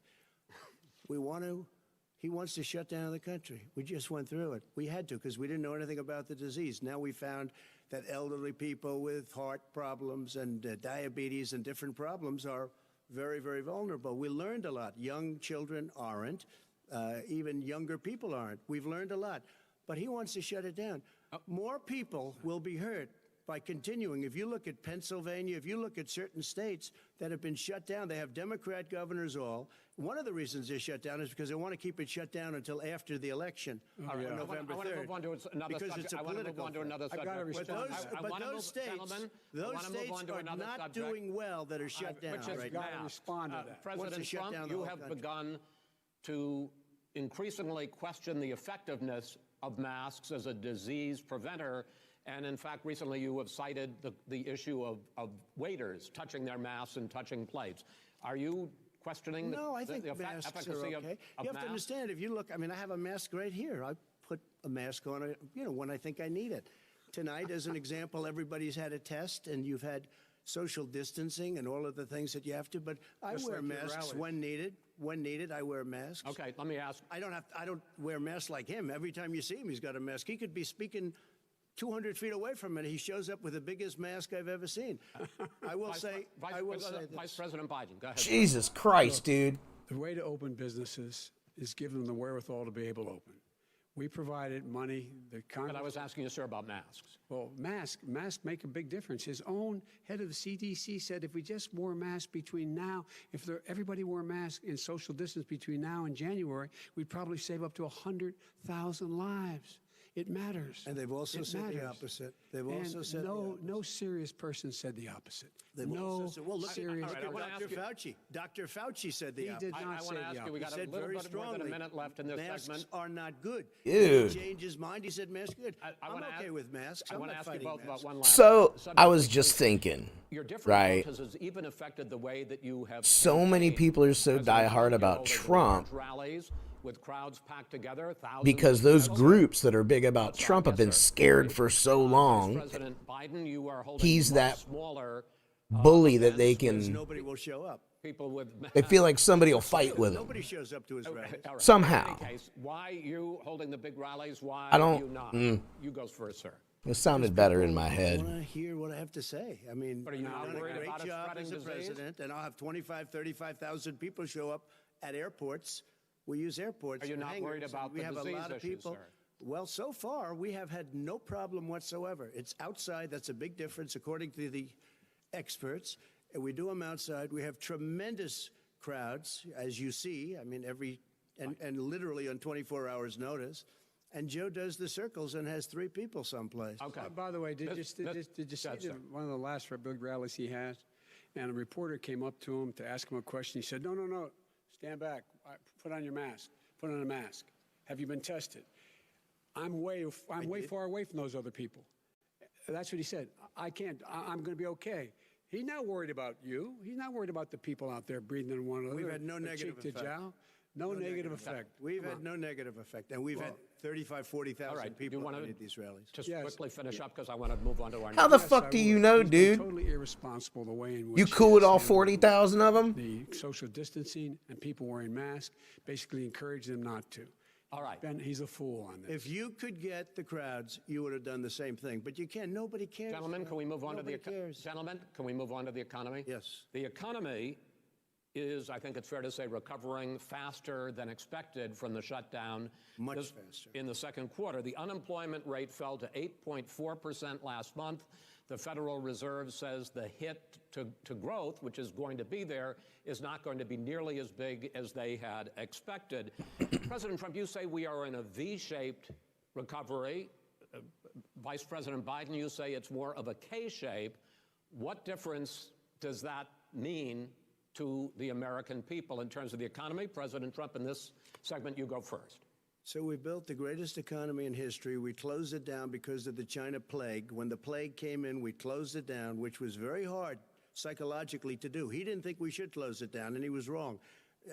S3: He wants to shut down the country. We just went through it. We had to because we didn't know anything about the disease. Now we found that elderly people with heart problems and diabetes and different problems are very, very vulnerable. We learned a lot. Young children aren't. Even younger people aren't. We've learned a lot. But he wants to shut it down. More people will be hurt by continuing. If you look at Pennsylvania, if you look at certain states that have been shut down, they have Democrat governors all. One of the reasons they're shut down is because they want to keep it shut down until after the election on November 3rd.
S1: I want to move on to another
S3: because
S1: subject.
S3: it's a
S1: I want to move
S3: political
S1: on to
S3: thing.
S1: another subject.
S4: gotta respond.
S3: But those states are not doing well that are shut down
S1: Which is
S3: right
S4: gotta
S3: now.
S4: respond to that.
S3: Wants to
S1: President
S3: shut
S1: Trump,
S3: down the
S1: you
S3: whole
S1: have
S3: country.
S1: begun to increasingly question the effectiveness of masks as a disease preventer. And in fact, recently you have cited the issue of waiters touching their masks and touching plates. Are you questioning
S3: No, I think
S1: the
S3: masks are
S1: efficacy
S3: okay.
S1: of
S3: You have to
S1: masks?
S3: understand, if you look, I mean, I have a mask right here. I put a mask on, when I think I need it. Tonight, as an example, everybody's had a test, and you've had social distancing and all of the things that you have to, but I
S4: Just
S3: wear
S4: like your
S3: masks
S4: rally.
S3: when needed. When needed, I wear masks.
S1: Okay, let me ask.
S3: I don't wear masks like him. Every time you see him, he's got a mask. He could be speaking 200 feet away from it. He shows up with the biggest mask I've ever seen. I will say
S1: Vice President Biden, go ahead.
S2: Jesus Christ, dude.
S4: The way to open businesses is give them the wherewithal to be able to open. We provided money. The
S1: But
S4: Congress.
S1: I was asking you, sir, about masks.
S4: Well, masks make a big difference. His own head of the CDC said if we just wore masks between now, everybody wore masks in social distance between now and January, we'd probably save up to 100,000 lives. It matters.
S3: And they've also said the
S4: matters.
S3: opposite. They've also said the opposite.
S4: No serious person said the opposite.
S3: They've
S4: No
S3: also said, well, look
S4: serious.
S1: all right, I
S3: at
S1: wanna
S3: Dr.
S1: ask you-
S3: Fauci. Dr. Fauci said the
S4: He
S3: opposite.
S4: did not
S1: I
S4: say
S1: want to
S4: the
S1: ask you, we
S4: opposite.
S1: got a
S3: Said
S1: little
S3: very
S1: bit more than a
S3: strongly,
S1: minute left in this
S3: masks
S1: segment.
S3: are not good.
S2: Dude.
S3: He changed his mind. He said masks are good.
S1: I
S3: I'm
S1: wanna
S3: okay
S1: ask-
S3: with masks.
S1: I
S3: I'm
S1: want to
S3: not
S1: ask you
S3: fighting
S1: both about
S3: masks.
S1: one last
S2: So
S1: subject.
S2: I was just thinking,
S1: Your different
S2: right?
S1: approaches has even affected the way that you have.
S2: So many
S1: campaigned.
S2: people are so
S1: President
S2: diehard
S1: Trump,
S2: about
S1: you hold
S2: Trump
S1: large rallies with crowds packed together, thousands
S2: because
S1: of
S2: those
S1: people.
S2: groups that are big about
S1: That's right,
S2: Trump have
S1: yes,
S2: been
S1: sir.
S2: scared for so
S1: Vice
S2: long.
S1: President Biden, you are holding
S2: He's
S1: much
S2: that
S1: smaller
S2: bully that they
S3: Because
S2: can.
S3: nobody will show up.
S1: people with.
S2: They feel like somebody will fight with them
S3: Nobody shows up to his rallies.
S1: All right.
S2: somehow.
S1: In any case, why you holding the big rallies? Why
S2: I don't-
S1: you not? You goes first, sir.
S2: It sounded better in my
S3: I
S2: head.
S3: want to hear what I have to say. I mean,
S1: But are you
S3: I've
S1: not
S3: done a
S1: worried
S3: great
S1: about it
S3: job
S1: spreading
S3: as a
S1: disease?
S3: president, and I'll have 35,000 people show up at airports. We use airports.
S1: Are you
S3: and
S1: not
S3: hangars,
S1: worried
S3: and
S1: about
S3: we
S1: the
S3: have a
S1: disease
S3: lot of
S1: issues,
S3: people.
S1: sir?
S3: Well, so far we have had no problem whatsoever. It's outside. That's a big difference, according to the experts. And we do them outside. We have tremendous crowds, as you see. I mean, and literally on 24 hours notice. And Joe does the circles and has 3 people someplace.
S1: Okay.
S4: By the way, did you see
S1: sir.
S4: one of the last big rallies he has? And a reporter came up to him to ask him a question. He said, no, stand back. Put on your mask. Put on a mask. Have you been tested? I'm way far away from those other people. That's what he said. I can't. I'm going to be okay. He's not worried about you. He's not worried about the people out there breathing in one another.
S3: We've had no
S4: cheek
S3: negative
S4: to
S3: effect.
S4: jowl. No negative effect.
S3: We've had no negative effect. And we've had 35, 40,000
S1: All right. Do you
S3: people
S1: want
S3: at these rallies.
S1: Just
S4: Yes.
S1: quickly finish up because I want to move on to our
S2: How
S1: next.
S2: the fuck do you know,
S4: He's been
S2: dude?
S4: Totally irresponsible the way in which
S2: You
S4: he
S2: cool with
S4: has
S2: all
S4: handled
S2: 40,000 of them?
S4: the social distancing and people wearing masks, basically encourage them not to.
S1: All right.
S4: Ben, he's a fool on this.
S3: If you could get the crowds, you would have done the same thing. But you can't. Nobody cares.
S1: Gentlemen, can we move on
S3: Nobody
S1: to the
S3: cares.
S1: Gentlemen, can we move on to the economy?
S3: Yes.
S1: The economy is, I think it's fair to say, recovering faster than expected from the shutdown.
S3: Much faster.
S1: In the second quarter, the unemployment rate fell to 8.4% last month. The Federal Reserve says the hit to growth, which is going to be there, is not going to be nearly as big as they had expected. President Trump, you say we are in a V-shaped recovery. Vice President Biden, you say it's more of a K-shape. What difference does that mean to the American people in terms of the economy? President Trump, in this segment, you go first.
S3: So we built the greatest economy in history. We closed it down because of the China plague. When the plague came in, we closed it down, which was very hard psychologically to do. He didn't think we should close it down, and he was wrong.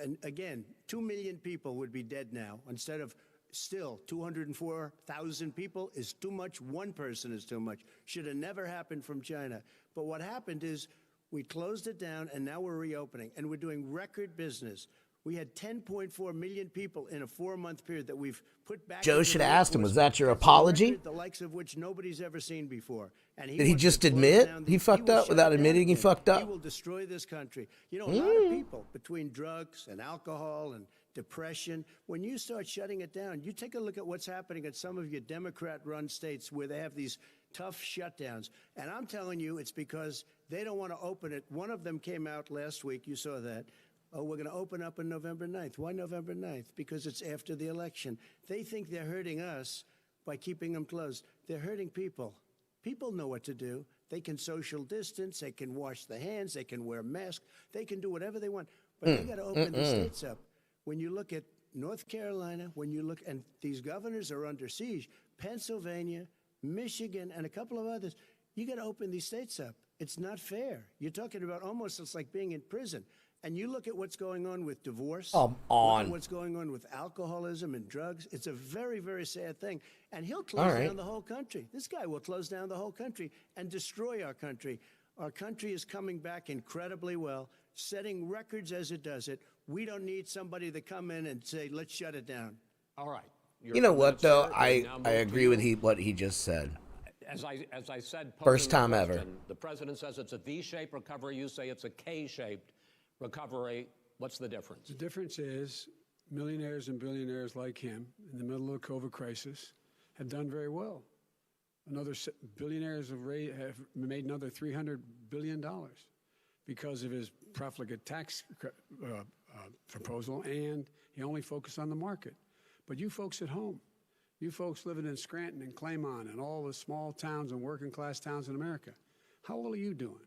S3: And again, 2 million people would be dead now instead of still 204,000 people is too much. One person is too much. Should have never happened from China. But what happened is we closed it down, and now we're reopening, and we're doing record business. We had 10.4 million people in a 4-month period that we've put back.
S2: Joe
S3: into
S2: should
S3: the
S2: have asked him,
S3: workforce.
S2: was that your
S3: That's a
S2: apology?
S3: record, the likes of which nobody's ever seen before. And
S2: Did he
S3: wants
S2: just
S3: to close
S2: admit
S3: down
S2: he fucked
S3: will
S2: up
S3: shut
S2: without
S3: it down
S2: admitting he
S3: again.
S2: fucked up?
S3: He will destroy this country. You know, a lot of people, between drugs and alcohol and depression, when you start shutting it down, you take a look at what's happening at some of your Democrat-run states where they have these tough shutdowns. And I'm telling you, it's because they don't want to open it. One of them came out last week. You saw that. Oh, we're going to open up on November 9th. Why November 9th? Because it's after the election. They think they're hurting us by keeping them closed. They're hurting people. People know what to do. They can social distance. They can wash their hands. They can wear masks. They can do whatever they want. But they got to open the states up. When you look at North Carolina, when you look, and these governors are under siege, Pennsylvania, Michigan, and a couple of others, you got to open these states up. It's not fair. You're talking about almost, it's like being in prison. And you look at what's going on with divorce.
S2: Come
S3: look
S2: on.
S3: at what's going on with alcoholism and drugs. It's a very, very sad thing. And he'll close down the whole country. This guy will close down the whole country and destroy our country. Our country is coming back incredibly well, setting records as it does it. We don't need somebody to come in and say, let's shut it down.
S1: All right.
S2: You know what, though? I agree with what he just said.
S1: As I said,
S2: First
S1: posing the
S2: time ever.
S1: question, the president says it's a V-shaped recovery. You say it's a K-shaped recovery. What's the difference?
S4: The difference is millionaires and billionaires like him in the middle of the COVID crisis have done very well. Billionaires have made another $300 billion because of his profligate tax proposal, and he only focused on the market. But you folks at home, you folks living in Scranton and Claymont and all the small towns and working class towns in America, how well are you doing?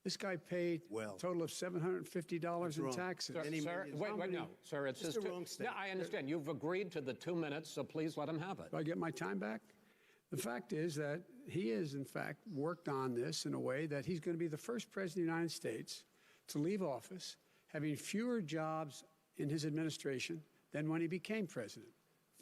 S4: This guy paid a total of $750 in taxes.
S1: Sir, wait, no, sir, it's just
S3: wrong statement.
S1: Yeah, I understand. You've agreed to the 2 minutes, so please let him have it.
S4: Do I get my time back? The fact is that he has, in fact, worked on this in a way that he's going to be the first president of the United States to leave office having fewer jobs in his administration than when he became president.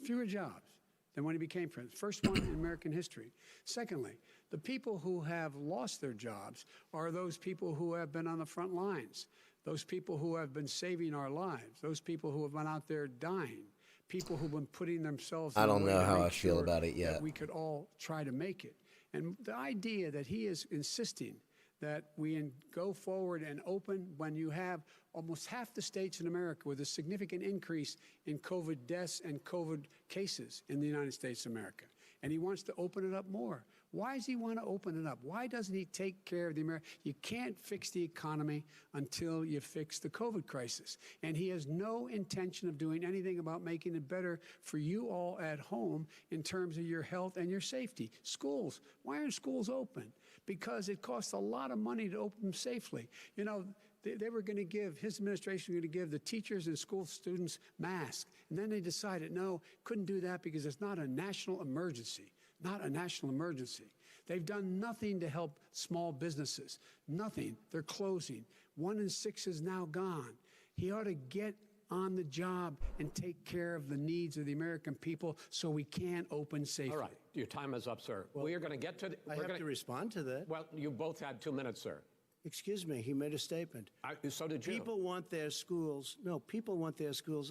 S4: Fewer jobs than when he became president. First one in American history. Secondly, the people who have lost their jobs are those people who have been on the front lines, those people who have been saving our lives, those people who have been out there dying, people who've been putting themselves in
S2: I don't
S4: a way
S2: know
S4: to
S2: how
S4: make
S2: I feel
S4: sure
S2: about it yet.
S4: that we could all try to make it. And the idea that he is insisting that we go forward and open when you have almost half the states in America with a significant increase in COVID deaths and COVID cases in the United States of America. And he wants to open it up more. Why does he want to open it up? Why doesn't he take care of the American? You can't fix the economy until you fix the COVID crisis. And he has no intention of doing anything about making it better for you all at home in terms of your health and your safety. Schools. Why aren't schools open? Because it costs a lot of money to open them safely. You know, they were going to give, his administration was going to give the teachers and school students masks. And then they decided, no, couldn't do that because it's not a national emergency. Not a national emergency. They've done nothing to help small businesses. Nothing. They're closing. 1 in 6 is now gone. He ought to get on the job and take care of the needs of the American people so we can open safely.
S1: All right. Your time is up, sir. We are going to get to...
S3: I have to respond to that.
S1: Well, you both had 2 minutes, sir.
S3: Excuse me, he made a statement.
S1: So did you.
S3: People want their schools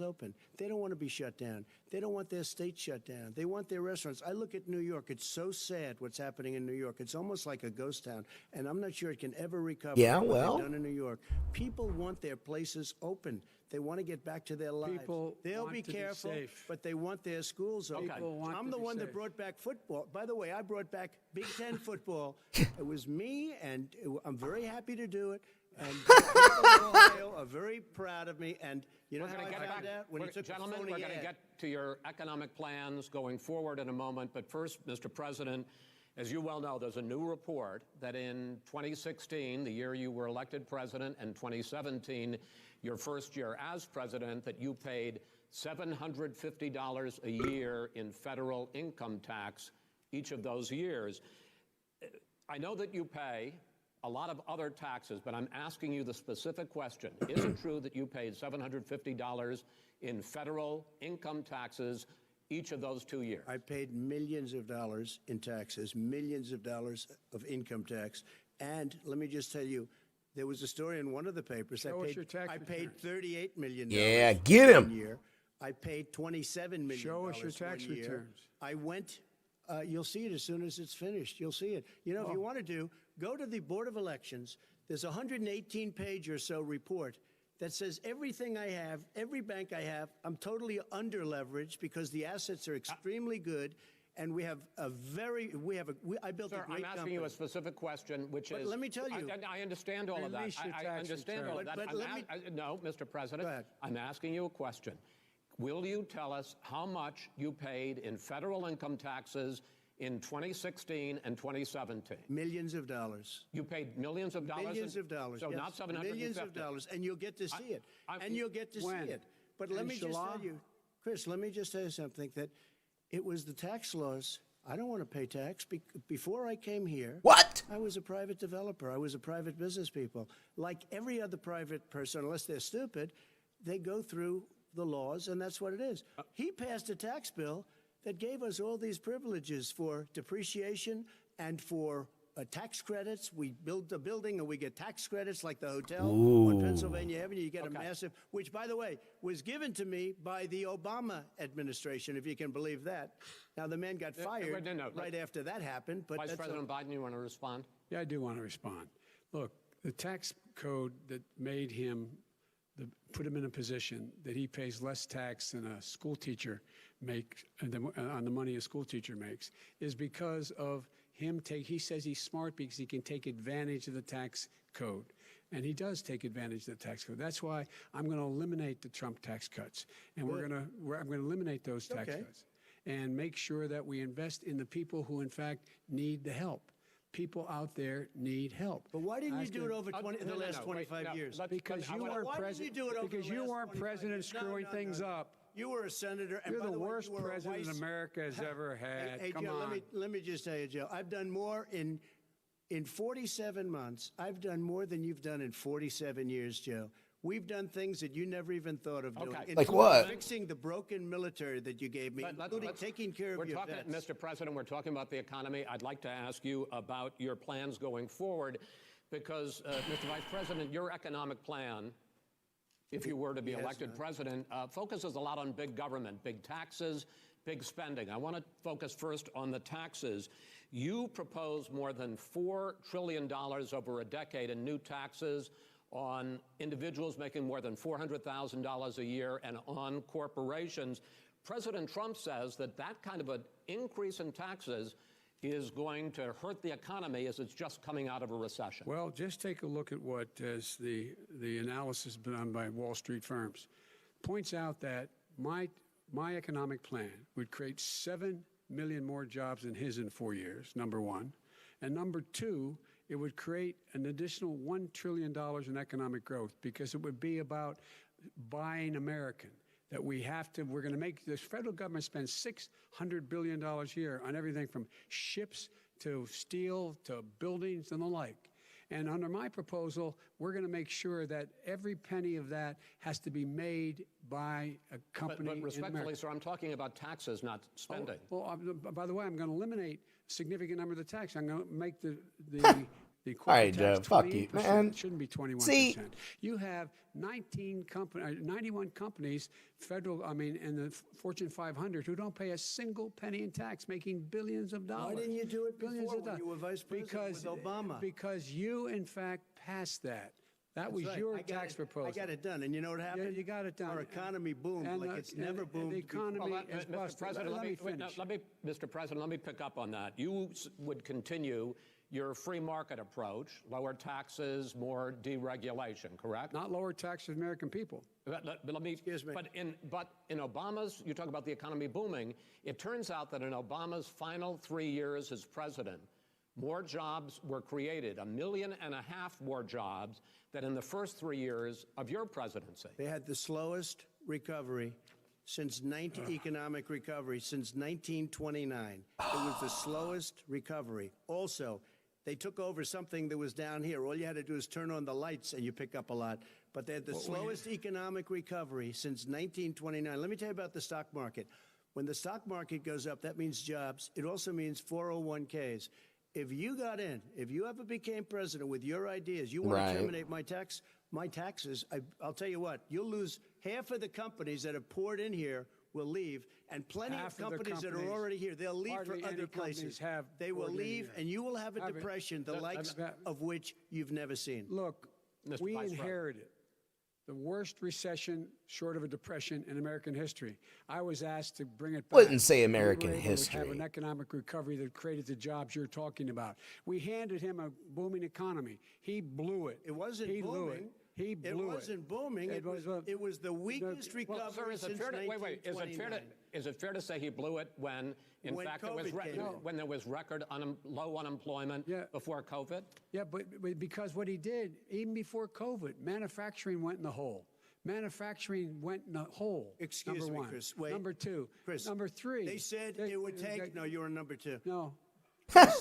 S3: open. They don't want to be shut down. They don't want their state shut down. They want their restaurants. I look at New York. It's so sad what's happening in New York. It's almost like a ghost town, and I'm not sure it can ever recover what they've done in New York. People want their places open. They want to get back to their lives. They'll be careful, but they want their schools open. I'm the one that brought back football. By the way, I brought back Big Ten football. It was me, and I'm very happy to do it. And people in Ohio are very proud of me. And you know how I found out? When you took
S1: Gentlemen, we're going to get to your economic plans going forward in a moment. But first, Mr. President, as you well know, there's a new report that in 2016, the year you were elected president, and 2017, your first year as president, that you paid $750 a year in federal income tax each of those years. I know that you pay a lot of other taxes, but I'm asking you the specific question. Is it true that you paid $750 in federal income taxes each of those 2 years?
S3: I paid millions of dollars in taxes, millions of dollars of income tax. And let me just tell you, there was a story in one of the papers. I paid $38 million.
S2: Yeah, get him.
S3: 1 year. I paid $27 million.
S4: Show us your tax returns.
S3: I went. You'll see it as soon as it's finished. You'll see it. You know, if you want to go to the Board of Elections. There's a 118-page or so report that says everything I have, every bank I have, I'm totally under-leveraged because the assets are extremely good. And I built a great company.
S1: Sir, I'm asking you a specific question, which is...
S3: let me tell you.
S1: I understand all of that. I understand all of that. No, Mr. President, I'm asking you a question. Will you tell us how much you paid in federal income taxes in 2016 and 2017?
S3: Millions of dollars.
S1: You paid millions of dollars?
S3: Millions of dollars,
S1: So
S3: yes.
S1: not 750?
S3: Millions of dollars, and you'll get to see it. And you'll get to see it. But let me just tell you, Chris, let me just tell you something, that it was the tax laws I don't want to pay tax. Before I came here,
S2: What?
S3: I was a private developer. I was a private business people. Like every other private person, unless they're stupid, they go through the laws, and that's what it is. He passed a tax bill that gave us all these privileges for depreciation and for tax credits. We build a building and we get tax credits like the hotel on Pennsylvania Avenue. You get a massive, which, by the way, was given to me by the Obama administration, if you can believe that. Now, the man got fired right after that happened. But
S1: Vice President Biden, you want to respond?
S4: Yeah, I do want to respond. Look, the tax code that made him, put him in a position that he pays less tax than a school teacher makes, on the money a school teacher makes, is because of him he says he's smart because he can take advantage of the tax code. And he does take advantage of the tax code. That's why I'm going to eliminate the Trump tax cuts. And I'm going to eliminate those tax cuts and make sure that we invest in the people who, in fact, need the help. People out there need help.
S3: But why didn't you do it over the last 25 years?
S4: Because you weren't president. Because you weren't president screwing things up.
S3: You were a senator. And
S4: You're
S3: by
S4: the
S3: way,
S4: worst president America has ever had.
S3: Hey,
S4: Come
S3: Joe,
S4: on.
S3: let me just tell you, Joe, I've done more in 47 months. I've done more than you've done in 47 years, Joe. We've done things that you never even thought of doing.
S2: Like what?
S3: Fixing the broken military that you gave me, including taking care of your vets.
S1: Mr. President, we're talking about the economy. I'd like to ask you about your plans going forward because, Mr. Vice President, your economic plan, if you were to be elected president, focuses a lot on big government, big taxes, big spending. I want to focus first on the taxes. You propose more than $4 trillion over a decade in new taxes on individuals making more than $400,000 a year and on corporations. President Trump says that that kind of an increase in taxes is going to hurt the economy as it's just coming out of a recession.
S4: Well, just take a look at what the analysis done by Wall Street firms points out that my economic plan would create 7 million more jobs than his in 4 years, number one. And number two, it would create an additional $1 trillion in economic growth because it would be about buying American. That we're going to make this federal government spend $600 billion a year on everything from ships to steel to buildings and the like. And under my proposal, we're going to make sure that every penny of that has to be made by a company.
S1: But respectfully, sir, I'm talking about taxes, not spending.
S4: By the way, I'm going to eliminate a significant number of the tax. I'm going to make the
S2: All right, Joe, fuck you, man.
S4: It shouldn't be 21%.
S2: See,
S4: you have 91 companies, in the Fortune 500 who don't pay a single penny in tax, making billions of dollars.
S3: Why didn't you do it
S4: billions
S3: before
S4: of
S3: when you were vice president with Obama?
S4: Because you, in fact, passed that. That was your tax proposal.
S3: I got it done. And you know what happened?
S4: Yeah, you got it done.
S3: Our economy boomed like it's never boomed.
S4: The economy is
S1: Mr.
S4: busted.
S1: President,
S4: Let me finish.
S1: Mr. President, let me pick up on that. You would continue your free market approach, lower taxes, more deregulation, correct?
S4: Not lower taxes for American people.
S1: But let me,
S3: Excuse me.
S1: But in Obama's, you talk about the economy booming, it turns out that in Obama's final 3 years as president, more jobs were created, 1.5 million more jobs than in the first 3 years of your presidency.
S3: They had the slowest recovery since economic recovery since 1929. It was the slowest recovery. Also, they took over something that was down here. All you had to do is turn on the lights and you pick up a lot. But they had the slowest economic recovery since 1929. Let me tell you about the stock market. When the stock market goes up, that means jobs. It also means 401ks. If you got in, if you ever became president with your ideas, you want to terminate my taxes, I'll tell you what, you'll lose half of the companies that have poured in here will leave, and plenty of companies that are already here, they'll leave for other places. They will leave, and you will have a depression, the likes of which you've never seen.
S4: Look, we inherited the worst recession short of a depression in American history. I was asked to bring it back.
S2: Wouldn't say American
S4: we were able
S2: history.
S4: to have an economic recovery that created the jobs you're talking about. We handed him a booming economy. He blew it.
S3: It wasn't
S4: booming.
S3: Blew it.
S4: He blew it.
S3: It wasn't booming. It was the weakest recovery since 1929.
S1: Is it fair to say he blew it when, in fact, when there was record low unemployment before COVID?
S4: Yeah, but because what he did, even before COVID, manufacturing went in the hole. Manufacturing went in a hole.
S3: Excuse
S4: number
S3: me,
S4: one.
S3: Chris. Wait.
S4: Number two.
S3: Chris.
S4: Number three.
S3: They said it would take. No, you were number 2.
S4: No.
S3: Chris,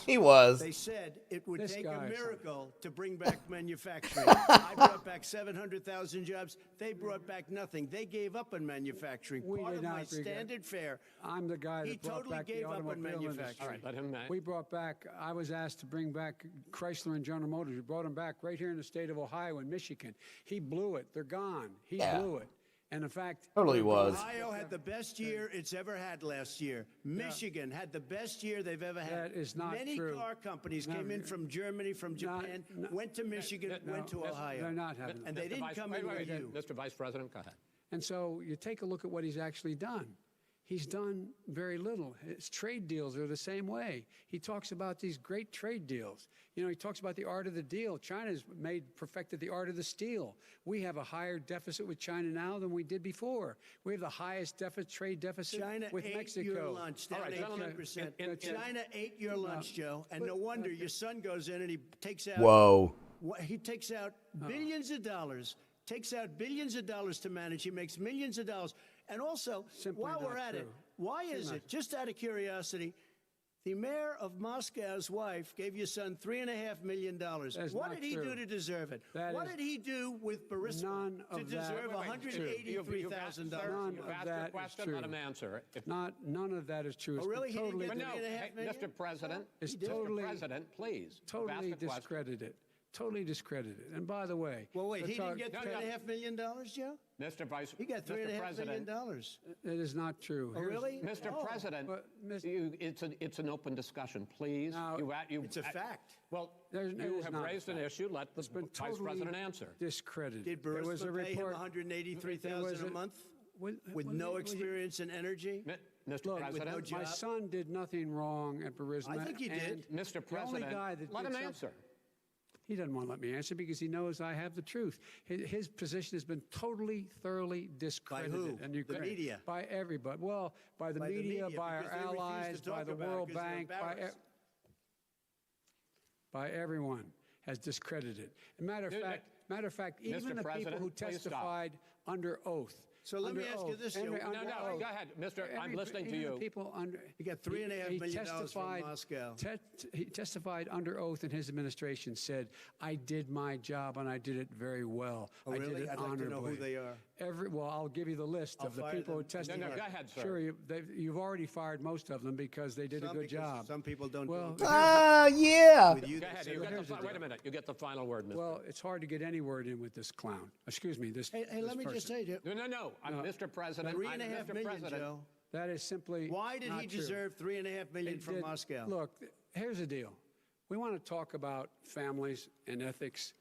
S2: He was.
S3: they said it would
S4: This
S3: take a
S4: guy,
S3: miracle to bring back manufacturing. I brought back 700,000 jobs. They brought back nothing. They gave up on manufacturing.
S4: We
S3: Part
S4: did
S3: of
S4: not
S3: my
S4: agree.
S3: standard fare.
S4: I'm the guy that
S3: He
S4: brought
S3: totally
S4: back
S3: gave
S4: the
S3: up on
S4: automobile
S3: manufacturing.
S4: industry.
S1: All right, let him.
S4: We brought back, I was asked to bring back Chrysler and General Motors. We brought them back right here in the state of Ohio and Michigan. He blew it. They're gone. He blew it. And in fact,
S2: Totally was.
S3: Ohio had the best year it's ever had last year. Michigan had the best year they've ever had.
S4: That is not
S3: Many
S4: true.
S3: car companies came in from Germany, from Japan, went to Michigan, went to Ohio.
S4: they're not having
S3: And
S4: that.
S3: they didn't come in with you.
S1: Mr. Vice President, go ahead.
S4: And so you take a look at what he's actually done. He's done very little. His trade deals are the same way. He talks about these great trade deals. You know, he talks about the art of the deal. China's perfected the art of the steal. We have a higher deficit with China now than we did before. We have the highest trade deficit
S3: China
S4: with
S3: ate
S4: Mexico.
S3: your lunch, down
S1: All right, gentlemen,
S3: 18%. China ate your lunch, Joe, and no wonder your son goes in and he takes out.
S2: Whoa.
S3: He takes out billions of dollars. Takes out billions of dollars to manage. He makes millions of dollars. And also,
S4: Simply
S3: while we're
S4: not
S3: at it,
S4: true.
S3: why is it, just out of curiosity, the mayor of Moscow's wife gave your son $3.5 million.
S4: That's
S3: What
S4: not
S3: did he
S4: true.
S3: do to deserve it?
S4: That
S3: What
S4: is
S3: did he do with Burisma
S4: none
S3: to
S4: of that-
S3: deserve
S4: Wait, wait,
S3: $183,000?
S4: None
S1: You've
S4: of
S1: asked
S4: that
S1: your
S4: is
S1: question,
S4: true.
S1: let him answer. If
S4: None of that is true.
S3: Oh,
S4: It's been
S3: really? He didn't
S4: totally,
S3: get
S1: no,
S3: $3.5
S1: hey,
S3: million?
S1: Mr. President,
S4: It's
S1: Mr.
S4: totally-
S1: President, please.
S4: totally
S1: Ask the question.
S4: discredited. Totally discredited. And by the way,
S3: Well, wait,
S4: let's
S3: he didn't
S4: talk-
S3: get
S1: No,
S3: $3.5 million, Joe?
S1: Mr. Vice,
S3: He got
S1: Mr.
S3: $3.5 million.
S1: President,
S4: It is not true.
S3: Oh, really?
S1: Mr.
S3: Oh.
S1: President,
S4: But, Mr.
S1: it's an open discussion, please.
S4: Now,
S3: It's a fact.
S1: Well,
S4: There's- it
S1: you
S4: is
S1: have
S4: not a
S1: raised an
S4: fact.
S1: issue. Let the
S4: It's been
S1: Vice
S4: totally
S1: President answer.
S4: discredited.
S3: Did
S4: There was a
S3: Burisma pay him
S4: report.
S3: $183,000 a month with no experience in energy?
S1: Mr.
S4: Look,
S1: President,
S3: no
S4: my
S3: job?
S4: son did nothing wrong at Burisma.
S3: I think he did.
S4: and
S1: Mr.
S4: the only
S1: President,
S4: guy that
S1: let
S4: did
S1: him
S4: something-
S1: answer.
S4: He doesn't want to let me answer because he knows I have the truth. His position has been totally, thoroughly discredited.
S3: who?
S4: And
S3: The media?
S4: By everybody. Well, by the media, by our
S3: because they refuse to
S4: allies, by
S3: talk
S4: the
S3: about it
S4: World
S3: because they're
S4: Bank,
S3: embarrassed.
S4: by everyone has discredited. Matter of fact, even the people
S1: President,
S4: who
S1: please stop.
S4: testified under oath.
S3: So let me
S4: under
S3: ask you
S4: oath,
S3: this, Joe.
S4: under
S3: No,
S1: No,
S4: oath,
S1: go ahead, Mr. I'm
S4: every-
S1: listening to
S4: even the
S1: you.
S4: people under,
S3: He got $3.5 million from
S4: testified-
S3: Moscow.
S4: He testified under oath in his administration, said, I did my job and I did it very well.
S3: Oh,
S4: I
S3: really?
S4: did it
S3: I'd like to
S4: honorably.
S3: know who they are.
S4: Well, I'll give you the list
S3: I'll
S4: of the
S3: fire
S4: people who
S3: them.
S4: testified.
S1: No, go ahead, sir.
S4: Sure, you've already fired most of them because they did a good job.
S3: Some people don't
S4: Well,
S3: do it.
S2: Yeah.
S3: With you,
S1: Go
S3: they
S1: ahead.
S3: say
S1: You
S3: we're
S1: get
S4: here's the
S1: wait a
S4: deal.
S1: minute. You get the final word, Mr.
S4: Well, it's hard to get any word in with this clown. Excuse me, this
S3: Hey, let me just
S4: person.
S3: say,
S1: No. I'm Mr. President. I'm
S3: $3.5
S1: Mr.
S3: million,
S1: President.
S3: Joe.
S4: That is simply
S3: Why did
S4: not
S3: he
S4: true.
S3: deserve $3.5 million
S4: It
S3: from
S4: did-
S3: Moscow?
S4: Look, here's the deal. We want to talk about families and ethics.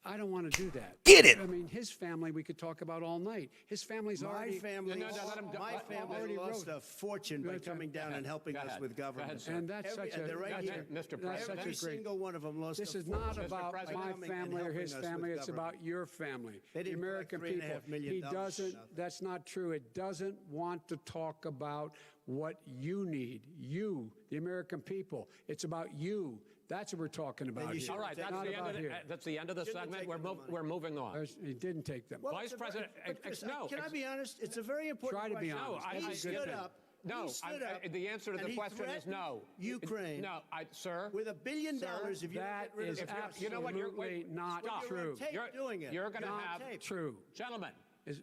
S4: I don't want to do that.
S2: Get it.
S4: I mean, his family we could talk about all night. His family's
S3: My
S4: already...
S3: family,
S1: No, let him go.
S3: my family
S4: already
S3: lost
S4: wrote
S3: a fortune by
S4: Go
S3: coming down
S4: ahead.
S3: and helping
S1: Go
S3: us
S1: ahead.
S3: with
S1: Go ahead,
S3: government.
S1: sir.
S4: And that's such a...
S3: they're right
S4: that's
S3: here.
S4: a-
S1: Mr.
S4: that's
S1: President.
S4: such
S3: Every
S4: a great...
S3: single one of them lost
S4: This
S3: a
S4: is not
S3: fortune
S4: about
S3: by
S4: my
S3: coming and
S4: family or
S3: helping
S4: his
S3: us with
S4: family. It's
S3: government.
S4: about your family,
S3: They
S4: the
S3: didn't collect
S4: American people.
S3: $3.5 million
S4: He
S3: for
S4: doesn't...
S3: nothing.
S4: That's not true. It doesn't want to talk about what you need. You, the American people. It's about you. That's what we're talking about
S3: you
S4: here.
S3: should
S1: All right, that's
S4: Not
S1: the, end
S4: about
S1: of the,
S4: here.
S1: that's the end of the
S3: Shouldn't
S1: segment.
S3: have taken the money.
S1: We're moving on.
S4: He didn't take them.
S3: Well,
S1: Vice
S3: it's a
S1: President,
S3: but Chris,
S1: no,
S3: can I be honest? It's a very important
S4: Try to be
S3: question.
S4: honest.
S1: No,
S4: That's
S3: He
S4: a good
S3: stood
S4: thing.
S3: up.
S1: No,
S3: he stood up.
S1: the answer to
S3: and
S1: the
S3: he
S1: question is
S3: threatened
S1: no.
S3: Ukraine
S1: No, sir.
S3: with $1 billion if you
S4: That
S3: don't get rid
S4: is
S3: of the
S4: absolutely
S1: You know what?
S4: not
S1: Stop.
S4: true.
S3: Tape doing it.
S1: You're going to
S3: On
S1: have
S3: tape.
S4: True.
S1: Gentlemen,
S4: Is,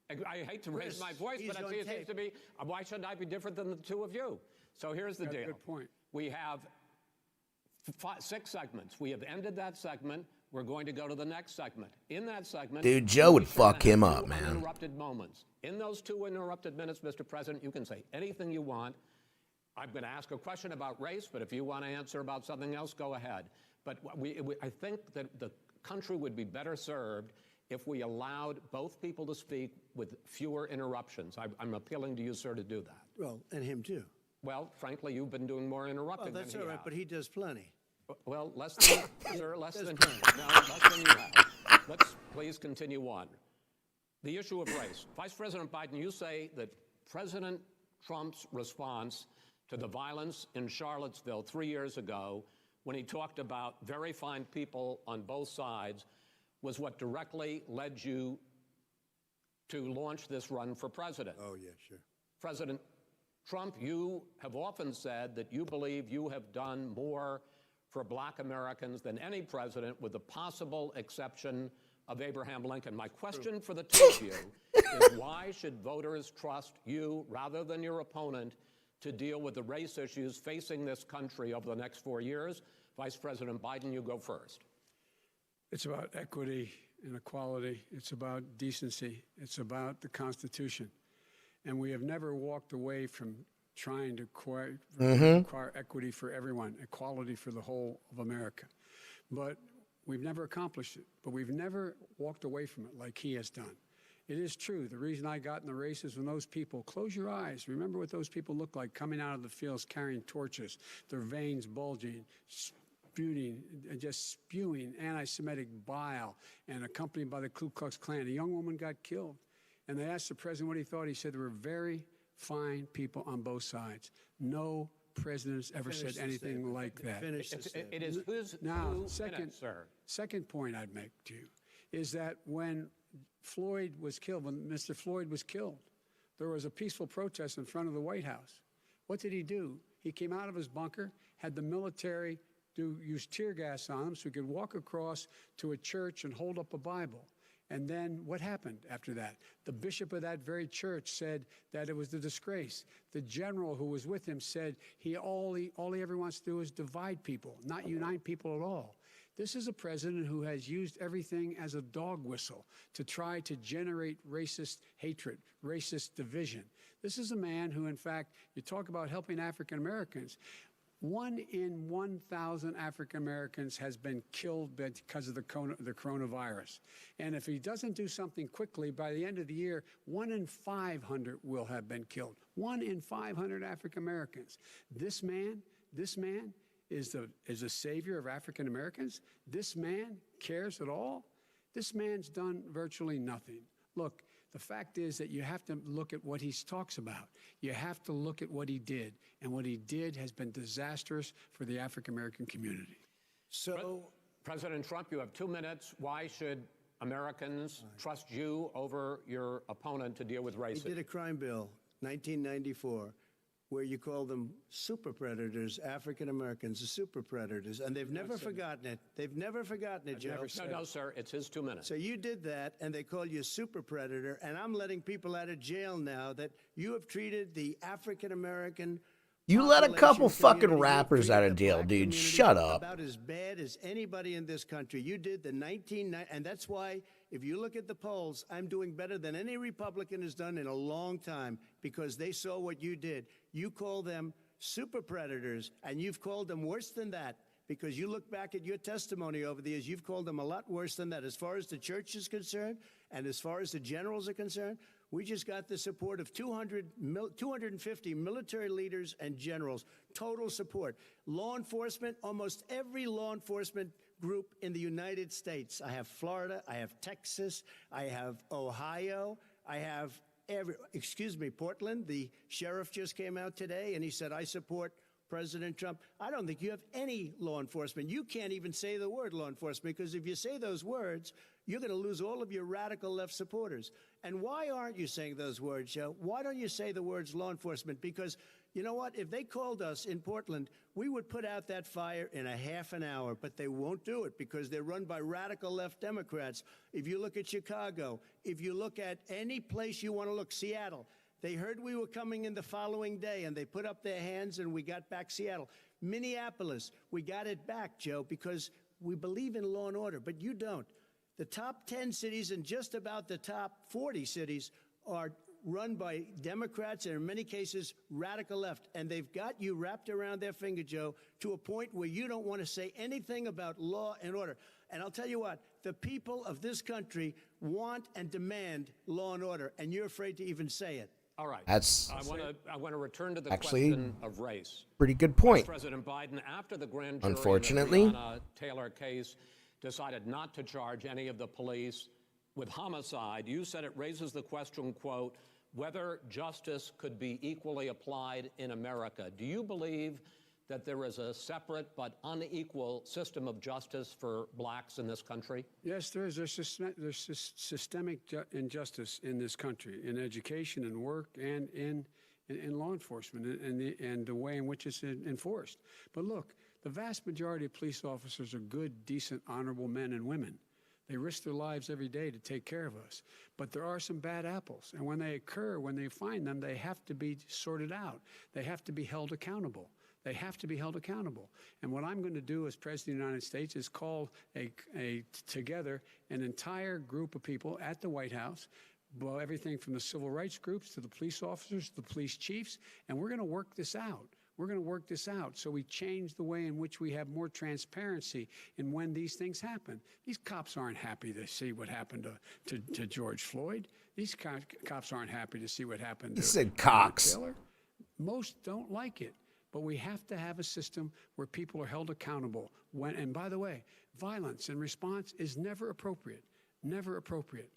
S1: I hate to raise
S3: Chris,
S1: my voice,
S3: he's
S1: but
S3: on
S1: it seems
S3: tape.
S1: to be, why shouldn't I be different than the two of you? So here's the
S4: Got a
S1: deal.
S4: good point.
S1: We have 6 segments. We have ended that segment. We're going to go to the next segment. In that segment,
S2: Dude, Joe would
S1: each gonna
S2: fuck
S1: have
S2: him
S1: 2
S2: up, man.
S1: Uninterrupted moments. In those 2 uninterrupted minutes, Mr. President, you can say anything you want. I'm going to ask a question about race, but if you want to answer about something else, go ahead. But I think that the country would be better served if we allowed both people to speak with fewer interruptions. I'm appealing to you, sir, to do that.
S3: Well, and him too.
S1: Well, frankly, you've been doing more interrupting
S3: Well, that's
S1: than
S3: all
S1: he
S3: right,
S1: has.
S3: but he does plenty.
S1: Well, less than, sir, less than you have. Let's please continue on. The issue of race. Vice President Biden, you say that President Trump's response to the violence in Charlottesville 3 years ago, when he talked about very fine people on both sides, was what directly led you to launch this run for president.
S3: Oh, yeah, sure.
S1: President Trump, you have often said that you believe you have done more for black Americans than any president, with the possible exception of Abraham Lincoln. My question for the two of you is, why should voters trust you rather than your opponent to deal with the race issues facing this country over the next 4 years? Vice President Biden, you go first.
S4: It's about equity and equality. It's about decency. It's about the Constitution. And we have never walked away from trying to require equity for everyone, equality for the whole of America. But we've never accomplished it. But we've never walked away from it like he has done. It is true. The reason I got in the race is when those people, close your eyes, remember what those people look like coming out of the fields carrying torches, their veins bulging, just spewing anti-Semitic bile, and accompanied by the Ku Klux Klan. A young woman got killed. And they asked the president what he thought. He said there were very fine people on both sides. No president's ever said anything like that.
S1: It is who's
S4: now,
S1: sir.
S4: Second point I'd make to you is that when Floyd was killed, when Mr. Floyd was killed, there was a peaceful protest in front of the White House. What did he do? He came out of his bunker, had the military use tear gas on him so he could walk across to a church and hold up a Bible. And then what happened after that? The bishop of that very church said that it was a disgrace. The general who was with him said all he ever wants to do is divide people, not unite people at all. This is a president who has used everything as a dog whistle to try to generate racist hatred, racist division. This is a man who, in fact, you talk about helping African Americans. 1 in 1,000 African Americans has been killed because of the coronavirus. And if he doesn't do something quickly, by the end of the year, 1 in 500 will have been killed. 1 in 500 African Americans. This man is a savior of African Americans. This man cares at all. This man's done virtually nothing. Look, the fact is that you have to look at what he talks about. You have to look at what he did. And what he did has been disastrous for the African-American community.
S3: So,
S1: President Trump, you have 2 minutes. Why should Americans trust you over your opponent to deal with racism?
S3: he did a crime bill, 1994, where you call them super predators, African Americans, the super predators, and they've never forgotten it. They've never forgotten it, Joe.
S1: No, sir, it's his 2 minutes.
S3: So you did that, and they call you a super predator, and I'm letting people out of jail now that you have treated the African American.
S2: You let a couple fucking
S3: community,
S2: rappers out of jail, dude. Shut up.
S3: About as bad as anybody in this country. You did the 1990, and that's why, if you look at the polls, I'm doing better than any Republican has done in a long time, because they saw what you did. You call them super predators, and you've called them worse than that, because you look back at your testimony over the years, you've called them a lot worse than that. As far as the church is concerned, and as far as the generals are concerned, we just got the support of 250 military leaders and generals, total support. Law enforcement, almost every law enforcement group in the United States. I have Florida, I have Texas, I have Ohio, I have Portland. The sheriff just came out today and he said, I support President Trump. I don't think you have any law enforcement. You can't even say the word law enforcement, because if you say those words, you're going to lose all of your radical left supporters. And why aren't you saying those words, Joe? Why don't you say the words law enforcement? Because you know what? If they called us in Portland, we would put out that fire in a half an hour, but they won't do it because they're run by radical left Democrats. If you look at Chicago, if you look at any place you want to look, Seattle, they heard we were coming in the following day, and they put up their hands, and we got back Seattle. Minneapolis, we got it back, Joe, because we believe in law and order, but you don't. The top 10 cities and just about the top 40 cities are run by Democrats and, in many cases, radical left. And they've got you wrapped around their finger, Joe, to a point where you don't want to say anything about law and order. And I'll tell you what, the people of this country want and demand law and order, and you're afraid to even say it.
S1: All right.
S2: That's
S1: I want to return to the
S2: actually
S1: question of race.
S2: pretty good point.
S1: President Biden, after the grand jury
S2: Unfortunately,
S1: in the Breonna Taylor case decided not to charge any of the police with homicide, you said it raises the question, quote, whether justice could be equally applied in America. Do you believe that there is a separate but unequal system of justice for blacks in this country?
S4: Yes, there is. There's systemic injustice in this country, in education and work and in law enforcement and the way in which it's enforced. But look, the vast majority of police officers are good, decent, honorable men and women. They risk their lives every day to take care of us. But there are some bad apples. And when they occur, when they find them, they have to be sorted out. They have to be held accountable. They have to be held accountable. And what I'm going to do as President of the United States is call together an entire group of people at the White House, well, everything from the civil rights groups to the police officers, to the police chiefs, and we're going to work this out. We're going to work this out so we change the way in which we have more transparency in when these things happen. These cops aren't happy to see what happened to George Floyd. These cops aren't happy to see what happened to
S2: said Cox.
S4: Taylor. Most don't like it. But we have to have a system where people are held accountable. And by the way, violence in response is never appropriate. Never appropriate.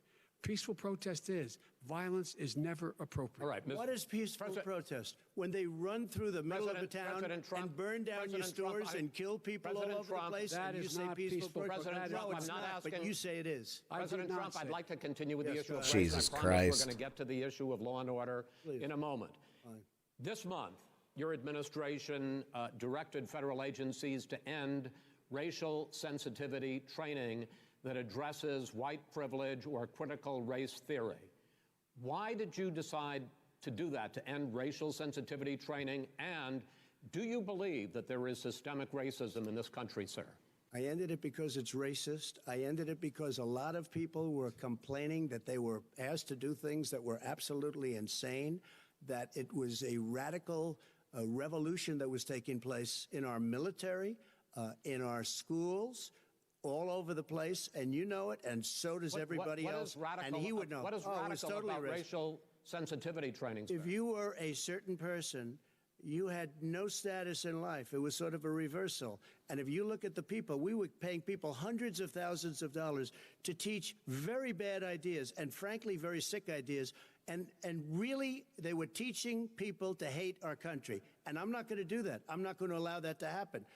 S4: Peaceful protest is. Violence is never appropriate.
S1: All right,
S3: What is peaceful protest? When they run through the middle of the town and burn down your stores and kill people all over the place,
S4: that
S3: and you
S4: is
S3: say
S4: not
S3: peaceful protest?
S1: President Trump,
S3: No, it's
S1: I'm not
S3: not, but
S1: asking-
S3: you say it is.
S1: President Trump, I'd like to continue with the issue of race.
S2: Jesus
S1: I promise
S2: Christ.
S1: We're going to get to the issue of law and order in a moment. This month, your administration directed federal agencies to end racial sensitivity training that addresses white privilege or critical race theory. Why did you decide to do that, to end racial sensitivity training? And do you believe that there is systemic racism in this country, sir?
S3: I ended it because it's racist. I ended it because a lot of people were complaining that they were asked to do things that were absolutely insane, that it was a radical revolution that was taking place in our military, in our schools, all over the place, and you know it, and so does everybody
S1: what
S3: else.
S1: is radical,
S3: and he would know.
S1: What is
S3: it was
S1: radical
S3: totally
S1: about
S3: racist.
S1: racial sensitivity training, sir?
S3: If you were a certain person, you had no status in life. It was sort of a reversal. And if you look at the people, we were paying people hundreds of thousands of dollars to teach very bad ideas and, frankly, very sick ideas. And really, they were teaching people to hate our country. And I'm not going to do that. I'm not going to allow that to happen.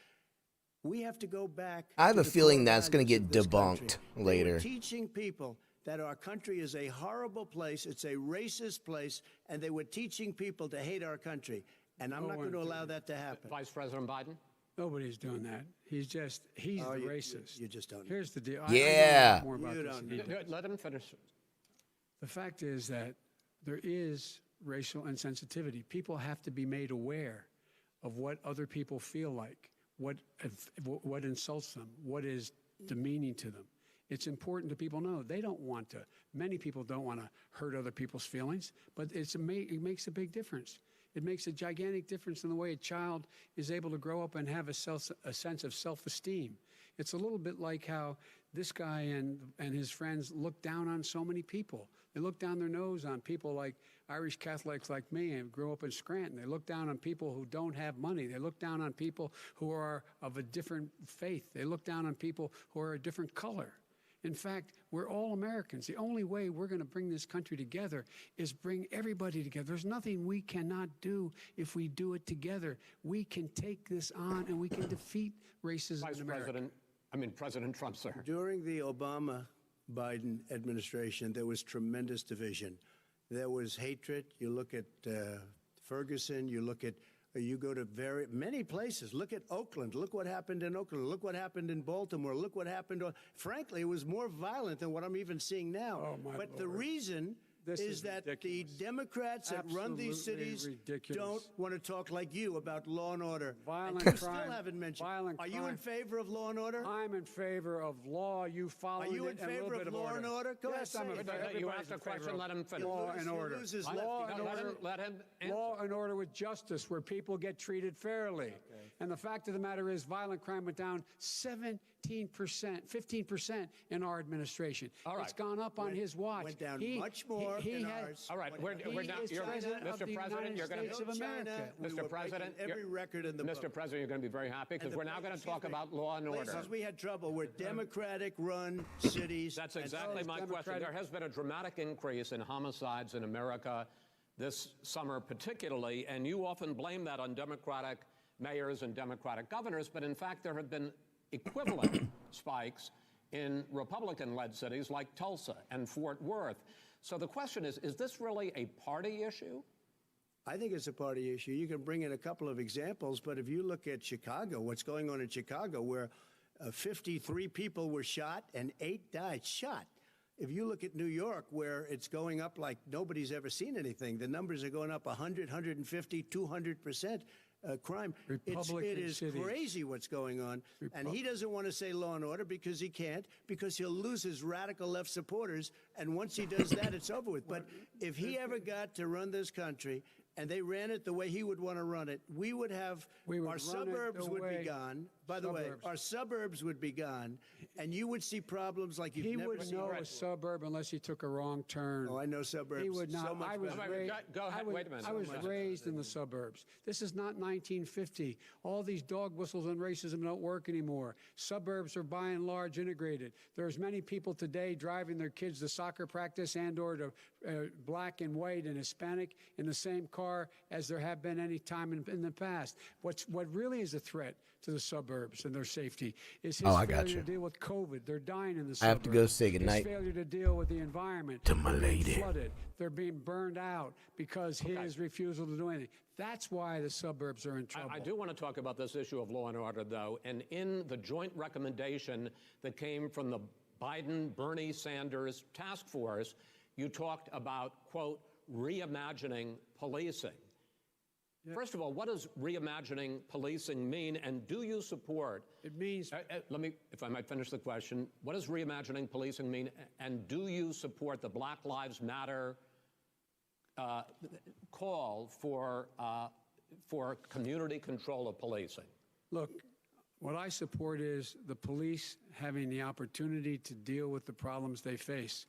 S3: We have to go back.
S2: I have
S3: to
S2: a
S3: the
S2: feeling
S3: core
S2: that's going to
S3: values
S2: get
S3: of this country.
S2: debunked
S3: They
S2: later.
S3: were teaching people that our country is a horrible place, it's a racist place, and they were teaching people to hate our country. And I'm not going to allow that to happen.
S1: Vice President Biden?
S4: Nobody's doing that. He's the racist.
S3: You just don't know.
S4: Here's the deal.
S2: Yeah.
S4: I know more about
S3: You
S4: this
S3: don't
S4: than he
S3: know.
S4: does.
S1: Let him finish.
S4: The fact is that there is racial insensitivity. People have to be made aware of what other people feel like, what insults them, what is demeaning to them. It's important that people know they don't want to. Many people don't want to hurt other people's feelings, but it makes a big difference. It makes a gigantic difference in the way a child is able to grow up and have a sense of self-esteem. It's a little bit like how this guy and his friends look down on so many people. They look down their nose on people like Irish Catholics like me and grew up in Scranton. They look down on people who don't have money. They look down on people who are of a different faith. They look down on people who are a different color. In fact, we're all Americans. The only way we're going to bring this country together is bring everybody together. There's nothing we cannot do if we do it together. We can take this on and we can defeat racism in America.
S1: President Trump, sir.
S3: During the Obama-Biden administration, there was tremendous division. There was hatred. You look at Ferguson, you go to many places. Look at Oakland. Look what happened in Oakland. Look what happened in Baltimore. Look what happened. Frankly, it was more violent than what I'm even seeing now.
S4: Oh, my
S3: but the
S4: Lord.
S3: reason
S4: This
S3: is that
S4: ridiculous.
S3: the Democrats that run these
S4: Absolutely
S3: cities
S4: ridiculous.
S3: don't want to talk like you about law and order.
S4: Violent
S3: and you
S4: crime,
S3: still haven't mentioned.
S4: violent
S3: Are you in
S4: crime.
S3: favor of law and order?
S4: I'm in favor of law. You follow it.
S3: Are you in
S4: and a little
S3: favor
S4: bit
S3: of law and order? Go
S4: Yes,
S3: ahead,
S4: I'm
S3: say
S4: in
S3: it.
S4: favor.
S1: You
S4: Everybody's
S1: asked a
S4: in favor
S1: question,
S4: of
S1: let him finish.
S4: Law and order.
S3: loses
S4: Law and order.
S1: Let him answer.
S4: Law and order with justice, where people get treated fairly. And the fact of the matter is, violent crime went down 15% in our administration.
S1: All right.
S4: It's gone up on his watch.
S3: Went down much more in ours.
S1: All right, we're
S4: He
S1: now.
S4: is president of the United States of America.
S3: We
S1: Mr.
S3: were
S1: President,
S3: breaking every record in the book.
S1: Mr. President, you're going to be very happy because we're now going to talk about law and order.
S3: Places we had trouble were Democratic-run cities.
S1: That's
S3: and
S1: exactly my question. There has been a dramatic increase in homicides in America this summer particularly, and you often blame that on Democratic mayors and Democratic governors, but in fact there have been equivalent spikes in Republican-led cities like Tulsa and Fort Worth. So the question is this really a party issue?
S3: I think it's a party issue. You can bring in a couple of examples, but if you look at Chicago, what's going on in Chicago, where 53 people were shot and 8 died shot. If you look at New York, where it's going up like nobody's ever seen anything, the numbers are going up 100, 150, 200%. Crime. It is crazy what's going on. And he doesn't want to say law and order because he can't, because he'll lose his radical left supporters. And once he does that, it's over with. But if he ever got to run this country and they ran it the way he would want to run it, we would have our suburbs would be gone. By the way, our suburbs would be gone, and you would see problems like you've never seen.
S4: He wouldn't know a suburb unless he took a wrong turn.
S3: Oh, I know suburbs.
S4: He would not.
S3: So much
S1: Go ahead. Wait a minute.
S4: I was raised in the suburbs. This is not 1950. All these dog whistles and racism don't work anymore. Suburbs are by and large integrated. There's many people today driving their kids to soccer practice and or to black and white and Hispanic in the same car as there have been any time in the past. What really is a threat to the suburbs and their safety is his failure to deal with COVID. They're dying in the suburbs.
S2: I have to go say goodnight.
S4: His failure to deal with the environment.
S2: To my lady.
S4: Flooded. They're being burned out because his refusal to do anything. That's why the suburbs are in trouble.
S1: I do want to talk about this issue of law and order, though. And in the joint recommendation that came from the Biden-Bernie Sanders task force, you talked about, quote, reimagining policing. Yeah. First of all, what does reimagining policing mean, and do you support?
S4: It means.
S1: Let me, if I might finish the question. What does reimagining policing mean, and do you support the Black Lives Matter call for community control of policing?
S4: Look, what I support is the police having the opportunity to deal with the problems they face.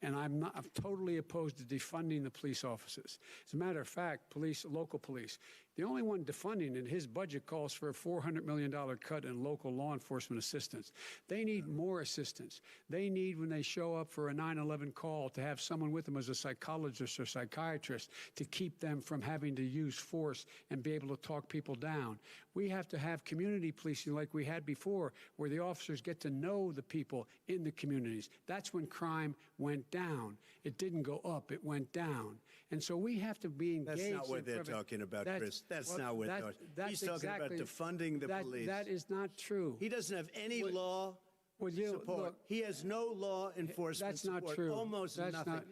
S4: And I'm totally opposed to defunding the police offices. As a matter of fact, local police, the only one defunding it, his budget calls for a $400 million cut in local law enforcement assistance. They need more assistance. They need, when they show up for a 9/11 call, to have someone with them as a psychologist or psychiatrist to keep them from having to use force and be able to talk people down. We have to have community policing like we had before, where the officers get to know the people in the communities. That's when crime went down. It didn't go up, it went down. And so we have to be engaged.
S3: That's not what they're talking about, Chris. That's not what they're talking about. He's talking about defunding the police.
S4: That is not true.
S3: He doesn't have any law support.
S4: Look,
S3: he has no law enforcement support.
S4: That's not true.
S3: Almost nothing.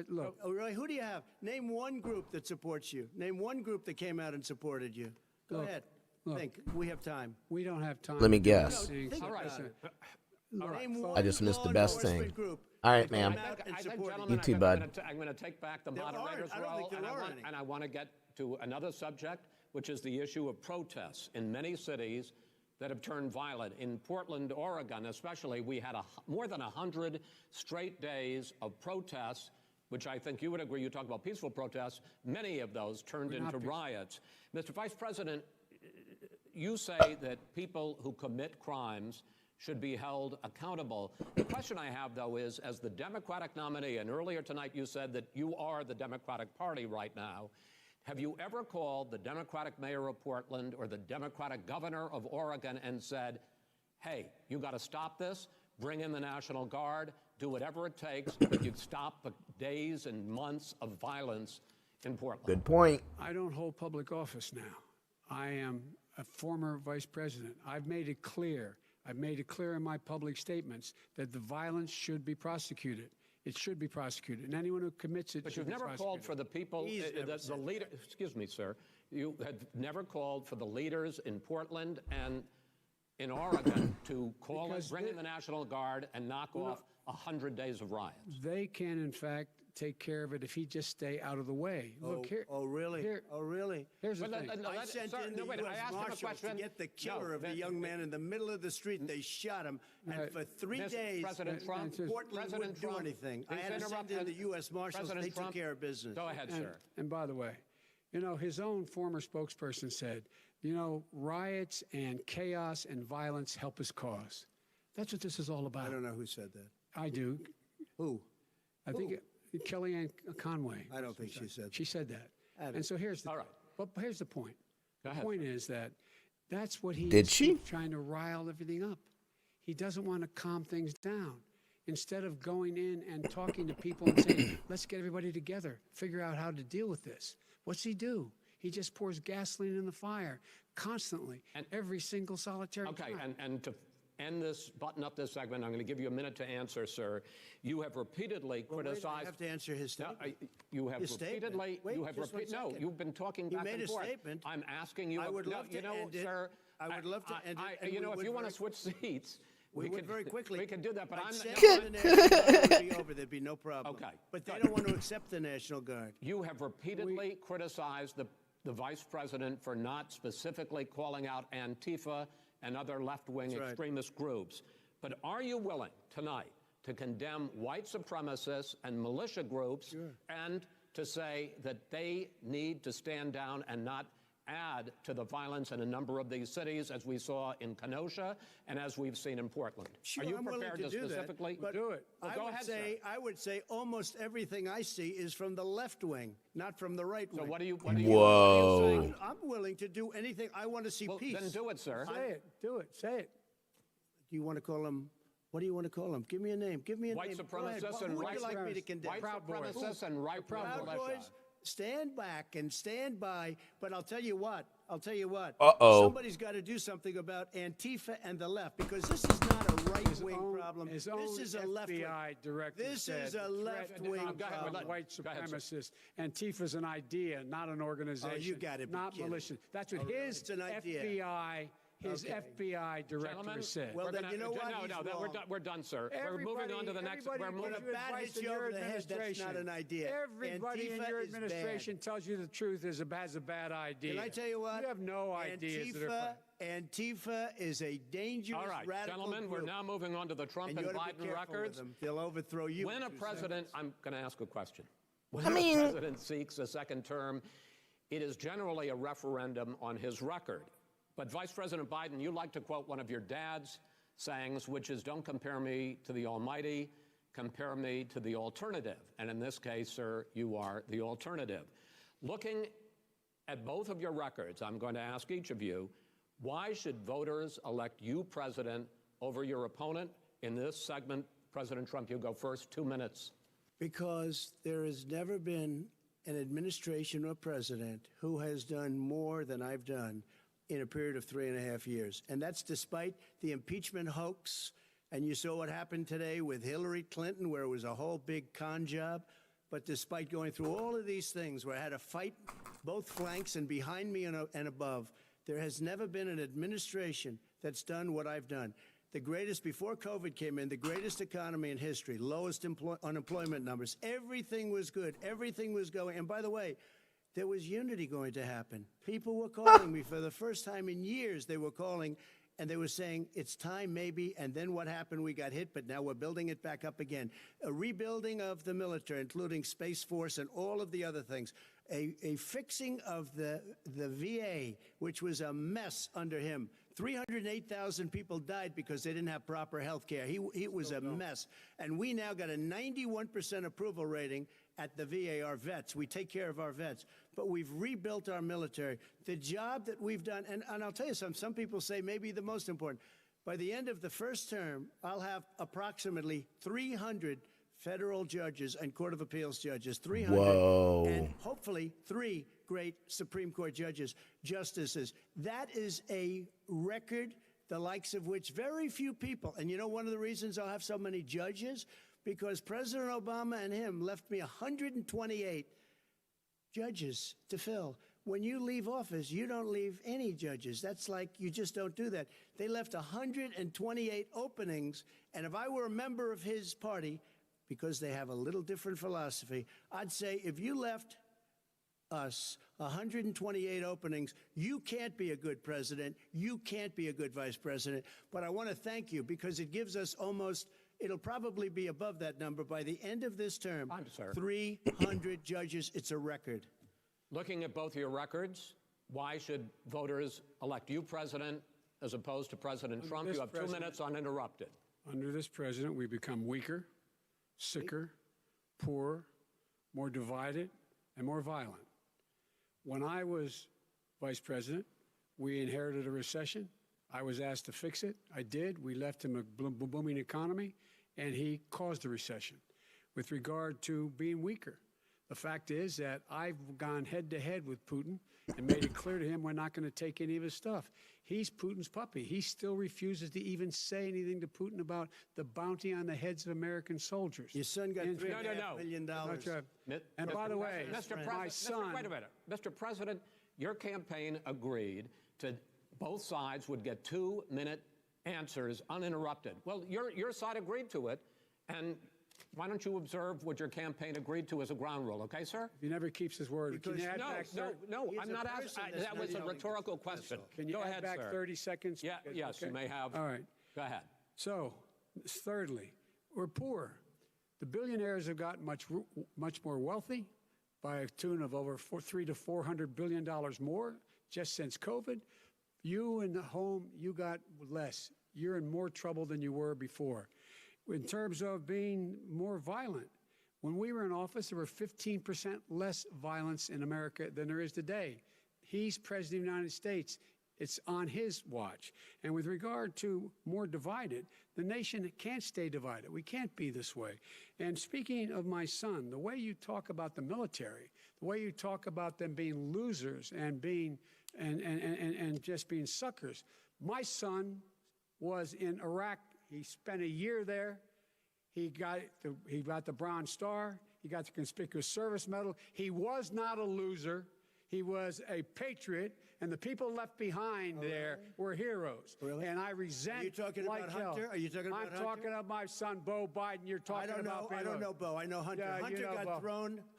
S4: Look.
S3: Oh, really? Who do you have? Name one group that supports you. Name one group that came out and supported you. Go ahead. Think. We have time.
S4: We don't have time.
S2: Let me guess.
S3: All right.
S2: I just missed the best thing. All right, ma'am. You too, bud.
S1: I'm going to take back the moderator's role, and I want to get to another subject, which is the issue of protests in many cities that have turned violent. In Portland, Oregon, especially, we had more than 100 straight days of protests, which I think you would agree. You talk about peaceful protests. Many of those turned into riots. Mr. Vice President, you say that people who commit crimes should be held accountable. The question I have, though, is, as the Democratic nominee, and earlier tonight you said that you are the Democratic Party right now, have you ever called the Democratic mayor of Portland or the Democratic governor of Oregon and said, hey, you got to stop this, bring in the National Guard, do whatever it takes, but you'd stop the days and months of violence in Portland?
S2: Good point.
S4: I don't hold public office now. I am a former vice president. I've made it clear in my public statements that the violence should be prosecuted. It should be prosecuted, and anyone who commits it.
S1: But you've never called for the people, the leader. Excuse me, sir. You have never called for the leaders in Portland and in Oregon to bring in the National Guard and knock off 100 days of riots.
S4: They can, in fact, take care of it if he just stay out of the way. Look here.
S3: Oh, really?
S4: Oh,
S3: really?
S4: Here's the thing.
S3: I sent in the U.S. Marshals to get the killer of the young man in the middle of the street. They shot him, and for 3 days,
S1: President Trump,
S3: Portland wouldn't do anything. I had to send in the U.S. Marshals. They took care of business.
S1: Go ahead, sir.
S4: And by the way, his own former spokesperson said, riots and chaos and violence help his cause. That's what this is all about.
S3: I don't know who said that.
S4: I do.
S3: Who?
S4: I think Kellyanne Conway.
S3: I don't think she said that.
S4: She said that. And so here's the point.
S1: Go ahead.
S4: The point is that That's what he
S2: Did
S4: is
S2: she?
S4: trying to rile everything up. He doesn't want to calm things down. Instead of going in and talking to people and saying, let's get everybody together, figure out how to deal with this. What's he do? He just pours gasoline in the fire constantly, and every single solitary time.
S1: And to end this, button up this segment, I'm going to give you a minute to answer, sir. You have repeatedly criticized.
S3: I have to answer his statement.
S1: You have
S3: His
S1: repeatedly.
S3: statement. Wait,
S1: you have
S3: just one
S1: no.
S3: second.
S1: You've been talking
S3: He
S1: back
S3: made
S1: and
S3: a
S1: forth.
S3: statement.
S1: I'm asking you.
S3: I would love to
S1: you know,
S3: end it.
S1: sir.
S3: I would love to end it. And
S1: you
S3: we
S1: know, if
S3: would
S1: you want to
S3: very-
S1: switch seats.
S3: We would very quickly.
S1: We can do that, but I'm
S3: Saying
S1: not.
S3: the National Guard would be over. There'd be no problem.
S1: Okay.
S3: But they don't want to accept the National Guard.
S1: You have repeatedly criticized the vice president for not specifically calling out Antifa and other left-wing
S3: That's right.
S1: extremist groups. But are you willing tonight to condemn white supremacists and militia groups and to say that they need to stand down and not add to the violence in a number of these cities, as we saw in Kenosha and as we've seen in Portland?
S3: Sure,
S1: Are you
S3: I'm willing
S1: prepared
S3: to do that,
S1: specifically
S3: but
S4: do it?
S1: Well, go ahead, sir.
S3: I would say almost everything I see is from the left wing, not from the right wing.
S1: So what are you
S2: Whoa.
S1: saying?
S3: I'm willing to do anything. I want to see
S1: Well,
S3: peace.
S1: then do it, sir.
S4: Say it. Do it. Say it.
S3: Do you want to call him? What do you want to call him? Give me a name. Give me a
S1: White
S3: name. Go ahead.
S1: supremacists
S3: Who
S1: and
S3: would
S1: right
S3: you like me to condemn?
S1: White
S4: Proud Boys.
S1: supremacists and right-wing
S3: Proud
S1: militia.
S3: Boys, stand back and stand by. But I'll tell you what.
S2: Uh-oh.
S3: Somebody's got to do something about Antifa and the left, because this is not a right-wing problem.
S4: His
S3: This
S4: own
S3: is a left-wing.
S4: FBI director
S3: This
S4: said
S3: is a
S4: the threat
S3: left-wing
S4: of
S3: problem.
S4: white
S1: Go ahead, sir.
S4: supremacists. Antifa's an idea, not an organization.
S3: Oh, you gotta be
S4: not
S3: kidding.
S4: militia. That's what
S3: Oh, really?
S4: his
S3: It's an idea.
S4: FBI, his
S3: Okay.
S4: FBI director
S1: Gentlemen,
S4: said.
S3: Well,
S1: we're
S3: then
S1: gonna,
S3: you know what?
S1: No,
S3: He's
S1: no, we're
S3: wrong.
S1: done. We're done, sir. We're moving on to the next. We're
S4: Everybody
S1: moving.
S4: gives you
S3: When a bat
S4: advice
S3: hits
S4: in
S3: you
S4: your
S3: over the head, that's
S4: administration.
S3: not an idea.
S4: Everybody in
S3: Antifa
S4: your
S3: is bad.
S4: administration tells you the truth has a bad idea.
S3: Can I tell you what?
S4: You have no ideas that are fun.
S3: Antifa is a dangerous,
S1: All right,
S3: radical
S1: gentlemen, we're
S3: group.
S1: now moving on to the Trump
S3: And
S1: and
S3: you ought to be
S1: Biden
S3: careful with
S1: records.
S3: them. They'll overthrow you.
S1: When
S3: in
S1: a
S3: 2
S1: president,
S3: seconds.
S1: I'm going to ask a question. When
S2: I mean-
S1: a president seeks a second term, it is generally a referendum on his record. But Vice President Biden, you like to quote one of your dad's sayings, which is, don't compare me to the almighty, compare me to the alternative. And in this case, sir, you are the alternative. Looking at both of your records, I'm going to ask each of you, why should voters elect you president over your opponent? In this segment, President Trump, you go first, 2 minutes.
S3: Because there has never been an administration or president who has done more than I've done in a period of 3.5 years. And that's despite the impeachment hoax. And you saw what happened today with Hillary Clinton, where it was a whole big con job. But despite going through all of these things, where I had to fight both flanks and behind me and above, there has never been an administration that's done what I've done. The greatest, before COVID came in, the greatest economy in history, lowest unemployment numbers. Everything was good. Everything was going. And by the way, there was unity going to happen. People were calling me for the first time in years. They were calling, and they were saying, it's time maybe. And then what happened? We got hit, but now we're building it back up again. A rebuilding of the military, including Space Force and all of the other things. A fixing of the VA, which was a mess under him. 308,000 people died because they didn't have proper health care. He was a mess. And we now got a 91% approval rating at the VA, our vets. We take care of our vets. But we've rebuilt our military. The job that we've done, and I'll tell you something, some people say maybe the most important. By the end of the first term, I'll have approximately 300 federal judges and Court of Appeals judges, 300.
S2: Whoa.
S3: And hopefully 3 great Supreme Court justices. That is a record, the likes of which very few people, and you know one of the reasons I'll have so many judges? Because President Obama and him left me 128 judges to fill. When you leave office, you don't leave any judges. That's like, you just don't do that. They left 128 openings, and if I were a member of his party, because they have a little different philosophy, I'd say if you left us 128 openings, you can't be a good president, you can't be a good vice president. But I want to thank you, because it gives us almost, it'll probably be above that number by the end of this term. 300 judges. It's a record.
S1: Looking at both your records, why should voters elect you president as opposed to President Trump? You have 2 minutes uninterrupted.
S4: Under this president, we become weaker, sicker, poorer, more divided, and more violent. When I was vice president, We inherited a recession. I was asked to fix it. I did. We left him a booming economy, and he caused a recession. With regard to being weaker, the fact is that I've gone head-to-head with Putin and made it clear to him we're not going to take any of his stuff. He's Putin's puppy. He still refuses to even say anything to Putin about the bounty on the heads of American soldiers.
S3: Your son got $3.5 million.
S4: And by the way, my son...
S1: Wait a minute. Mr. President, your campaign agreed to both sides would get 2-minute answers uninterrupted. Well, your side agreed to it, and why don't you observe what your campaign agreed to as a ground rule, okay, sir?
S4: He never keeps his word. Can you add back
S1: I'm not asking. That was a rhetorical question.
S4: Can you add back 30 seconds?
S1: Yeah, yes,
S4: okay.
S1: You may have.
S4: All right.
S1: Go ahead.
S4: So, thirdly, we're poor. The billionaires have gotten much more wealthy by a tune of over $300 to $400 billion more just since COVID. You in the home, you got less. You're in more trouble than you were before. In terms of being more violent, when we were in office, there were 15% less violence in America than there is today. He's President of the United States. It's on his watch. And with regard to more divided, the nation can't stay divided. We can't be this way. And speaking of my son, the way you talk about the military, the way you talk about them being losers and being and just being suckers. My son was in Iraq. He spent a year there. He got the Bronze Star. He got the Conspicuous Service Medal. He was not a loser. He was a patriot, and the people left behind there were heroes.
S3: Really?
S4: And I resent.
S3: Are you talking about Hunter? Are you talking about Hunter?
S4: I'm talking about my son, Bo Biden. You're talking about.
S3: I don't know Bo. I know Hunter.
S4: Yeah,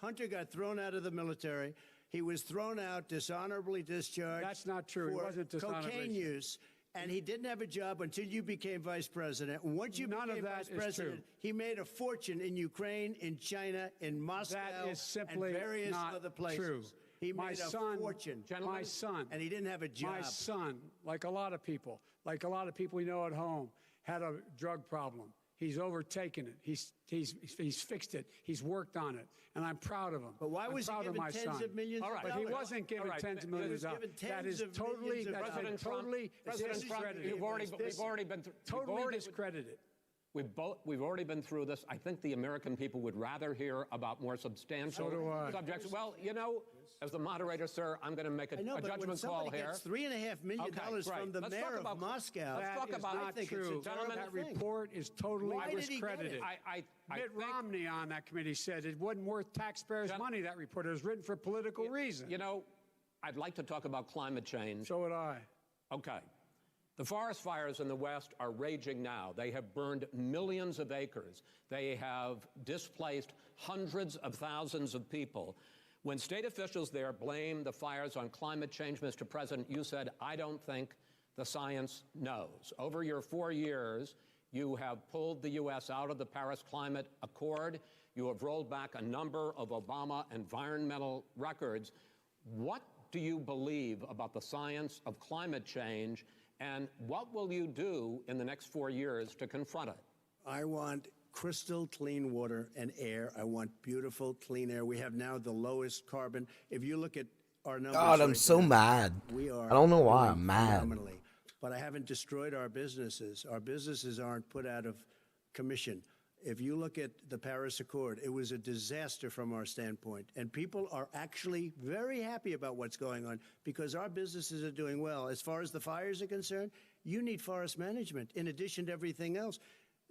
S3: Hunter got thrown out of the military. He was thrown out, dishonorably discharged.
S4: That's not true. He wasn't dishonorably.
S3: Cocaine use. And he didn't have a job until you became vice president. Once you became vice president, he made a fortune in Ukraine, in China, in Moscow,
S4: that is simply
S3: and various
S4: not
S3: other places.
S4: True.
S3: He made a fortune.
S4: My son.
S3: And he didn't have a job.
S4: My son, like a lot of people we know at home, had a drug problem. He's overtaken it. He's fixed it. He's worked on it. And I'm proud of him.
S3: But why was he given tens of millions of dollars?
S4: But he wasn't given tens of millions of dollars. That is totally discredited.
S1: We've already been
S4: totally discredited.
S1: We've already been through this. I think the American people would rather hear about more substantial subjects. Well, you know, as the moderator, sir, I'm going to make a judgment call here.
S3: Gets $3.5 million from the mayor of Moscow.
S4: Let's talk about that. True. Gentlemen, that report is totally discredited. Mitt Romney on that committee said it wasn't worth taxpayers' money, that report. It was written for political reasons.
S1: You know, I'd like to talk about climate change.
S4: So would I.
S1: Okay. The forest fires in the West are raging now. They have burned millions of acres. They have displaced hundreds of thousands of people. When state officials there blame the fires on climate change, Mr. President, you said, I don't think the science knows. Over your 4 years, you have pulled the U.S. out of the Paris Climate Accord. You have rolled back a number of Obama environmental records. What do you believe about the science of climate change, and what will you do in the next 4 years to confront it?
S3: I want crystal clean water and air. I want beautiful, clean air. We have now the lowest carbon. If you look at our numbers,
S2: God, I'm so mad. I don't know why I'm mad.
S3: But I haven't destroyed our businesses. Our businesses aren't put out of commission. If you look at the Paris Accord, it was a disaster from our standpoint. And people are actually very happy about what's going on because our businesses are doing well. As far as the fires are concerned, you need forest management in addition to everything else.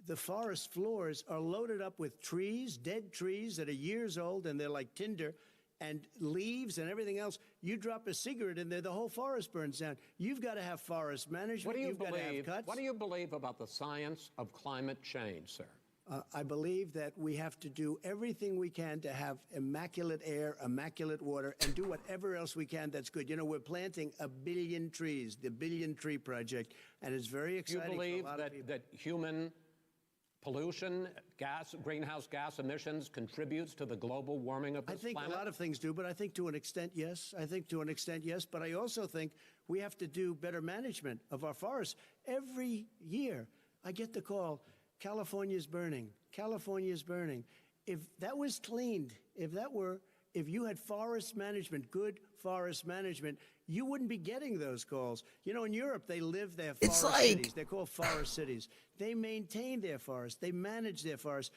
S3: The forest floors are loaded up with trees, dead trees that are years old, and they're like tinder, and leaves and everything else. You drop a cigarette in there, the whole forest burns down. You've got to have forest management.
S1: What do you
S3: Got to have cuts.
S1: What do you believe about the science of climate change, sir?
S3: I believe that we have to do everything we can to have immaculate air, immaculate water, and do whatever else we can that's good. You know, we're planting 1 billion trees, the Billion Tree Project, and it's very exciting.
S1: You believe
S3: for a lot of people.
S1: that human pollution, greenhouse gas emissions contributes to the global warming of this planet?
S3: I think a lot of things do, but I think to an extent, yes. But I also think we have to do better management of our forests. Every year, I get the call, California's burning. California's burning. If that was cleaned, if you had forest management, good forest management, you wouldn't be getting those calls. You know, in Europe, they live their
S2: It's
S3: forest
S2: like-
S3: cities. They're called forest cities. They maintain their forests. They manage their forests.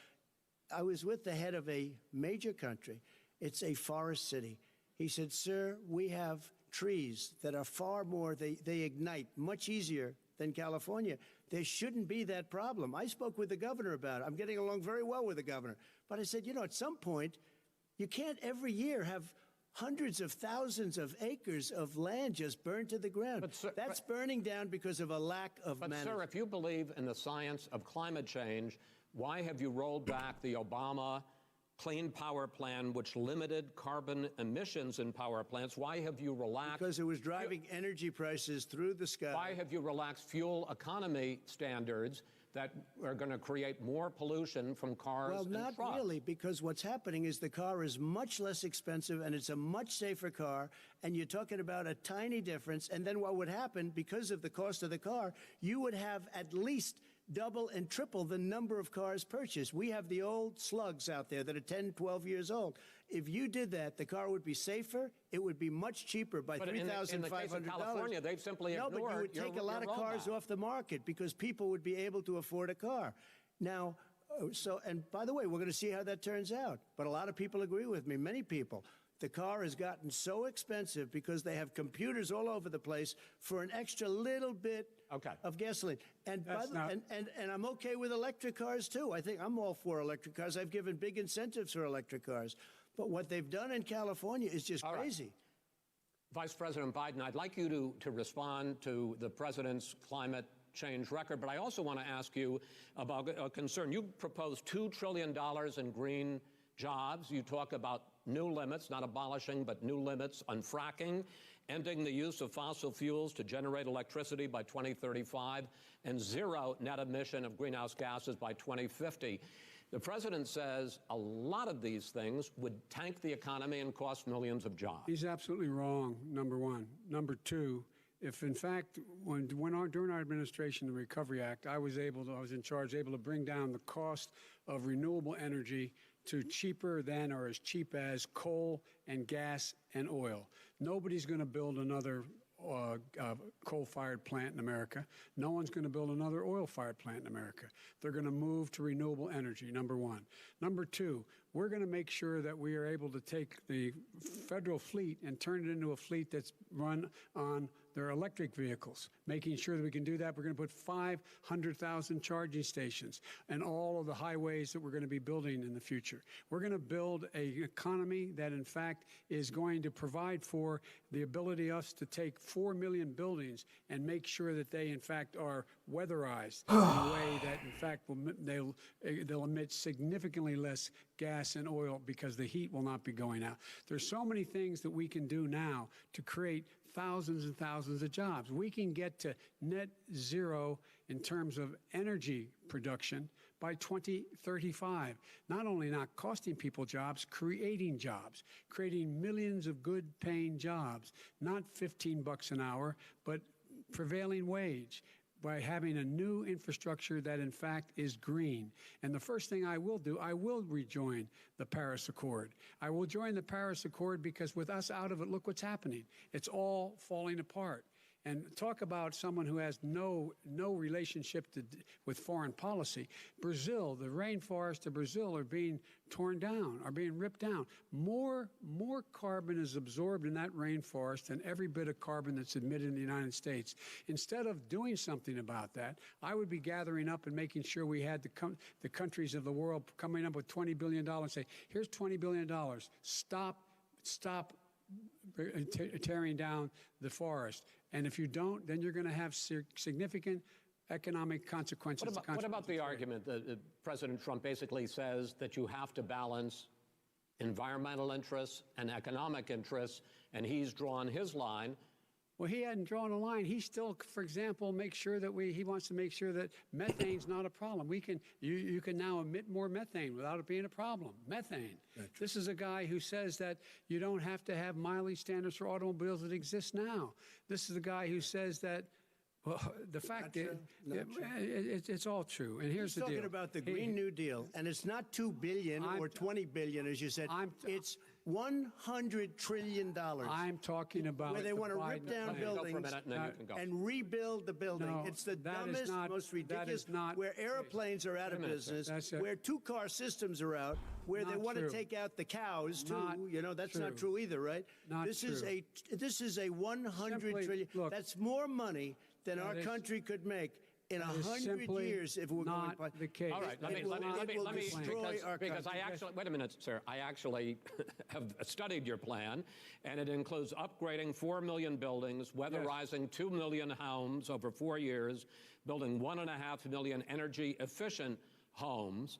S3: I was with the head of a major country. It's a forest city. He said, sir, we have trees that are far more, they ignite much easier than California. There shouldn't be that problem. I spoke with the governor about it. I'm getting along very well with the governor. But I said, you know, at some point, you can't every year have hundreds of thousands of acres of land just burned to the ground.
S1: But, sir,
S3: that's burning down because of a lack of management.
S1: But, sir, if you believe in the science of climate change, why have you rolled back the Obama Clean Power Plan, which limited carbon emissions in power plants? Why have you relaxed?
S3: Because it was driving energy prices through the sky.
S1: Why have you relaxed fuel economy standards that are going to create more pollution from cars
S3: Well,
S1: and
S3: not
S1: trucks?
S3: really, because what's happening is the car is much less expensive and it's a much safer car, and you're talking about a tiny difference. And then what would happen, because of the cost of the car, you would have at least double and triple the number of cars purchased. We have the old slugs out there that are 10, 12 years old. If you did that, the car would be safer. It would be much cheaper by
S1: But
S3: $3,500.
S1: in the case of California, they've simply
S3: No, but you
S1: ignored
S3: would take
S1: your
S3: a lot of cars
S1: rollback.
S3: off the market because people would be able to afford a car. Now, and by the way, we're going to see how that turns out. But a lot of people agree with me, many people. The car has gotten so expensive because they have computers all over the place for an extra little bit of gasoline. And, and I'm okay with electric cars, too. I think I'm all for electric cars. I've given big incentives for electric cars. But what they've done in California is just crazy.
S1: Vice President Biden, I'd like you to respond to the president's climate change record, but I also want to ask you about a concern. You proposed $2 trillion in green jobs. You talk about new limits, not abolishing, but new limits on fracking, ending the use of fossil fuels to generate electricity by 2035, and zero net emission of greenhouse gases by 2050. The president says a lot of these things would tank the economy and cost millions of jobs.
S4: He's absolutely wrong, number one. Number two, if in fact, during our administration, the Recovery Act, I was in charge, able to bring down the cost of renewable energy to cheaper than or as cheap as coal and gas and oil. Nobody's going to build another coal-fired plant in America. No one's going to build another oil-fired plant in America. They're going to move to renewable energy, number one. Number two, we're going to make sure that we are able to take the federal fleet and turn it into a fleet that's run on their electric vehicles. Making sure that we can do that, we're going to put 500,000 charging stations and all of the highways that we're going to be building in the future. We're going to build an economy that, in fact, is going to provide for the ability of us to take 4 million buildings and make sure that they, in fact, are weatherized in a way that, in fact, they'll emit significantly less gas and oil because the heat will not be going out. There's so many things that we can do now to create thousands and thousands of jobs. We can get to net zero in terms of energy production by 2035. Not only not costing people jobs, creating millions of good paying jobs, not $15 an hour, but prevailing wage, by having a new infrastructure that, in fact, is green. And the first thing I will do, I will rejoin the Paris Accord. I will join the Paris Accord because with us out of it, look what's happening. It's all falling apart. And talk about someone who has no relationship with foreign policy. Brazil, the rainforests of Brazil are being torn down, are being ripped down. More carbon is absorbed in that rainforest than every bit of carbon that's emitted in the United States. Instead of doing something about that, I would be gathering up and making sure we had the countries of the world coming up with $20 billion and say, here's $20 billion. Stop tearing down the forest. And if you don't, then you're going to have significant economic consequences.
S1: What about the argument that President Trump basically says that you have to balance environmental interests and economic interests, and he's drawn his line?
S4: Well, he hadn't drawn a line. He still, for example, he wants to make sure that methane's not a problem. You can now emit more methane without it being a problem. Methane. This is a guy who says that you don't have to have mileage standards for automobiles that exist now. This is a guy who says that Well, the fact is,
S3: Not true.
S4: it's all true. And here's
S3: He's
S4: the deal.
S3: talking about the Green New Deal, and it's not $2 billion or $20 billion, as you said. It's $100 trillion.
S4: I'm talking about
S3: where they want to rip down
S1: Let me go for a
S3: buildings
S1: minute, and then you can go.
S3: and rebuild the building.
S4: No,
S3: It's the
S4: that is
S3: dumbest,
S4: not-
S3: most
S4: that
S3: ridiculous.
S4: is not-
S3: where airplanes are out of business,
S4: That's it.
S3: where two-car systems are out, where they
S4: Not
S3: want
S4: true.
S3: to take out the cows too.
S4: Not
S3: That's not
S4: true.
S3: true either, right?
S4: Not
S3: this is
S4: true.
S3: this is a 100
S4: Simply,
S3: trillion.
S4: look,
S3: That's more money than our
S4: that is-
S3: country could make in
S4: that is
S3: 100
S4: simply
S3: years if we're
S4: not
S3: going.
S4: the case.
S1: All right, let me
S3: destroy our
S1: because I
S3: country.
S1: actually, wait a minute, sir. I actually have studied your plan, and it includes upgrading 4 million buildings, weatherizing 2 million homes over 4 years, building 1.5 million energy-efficient homes.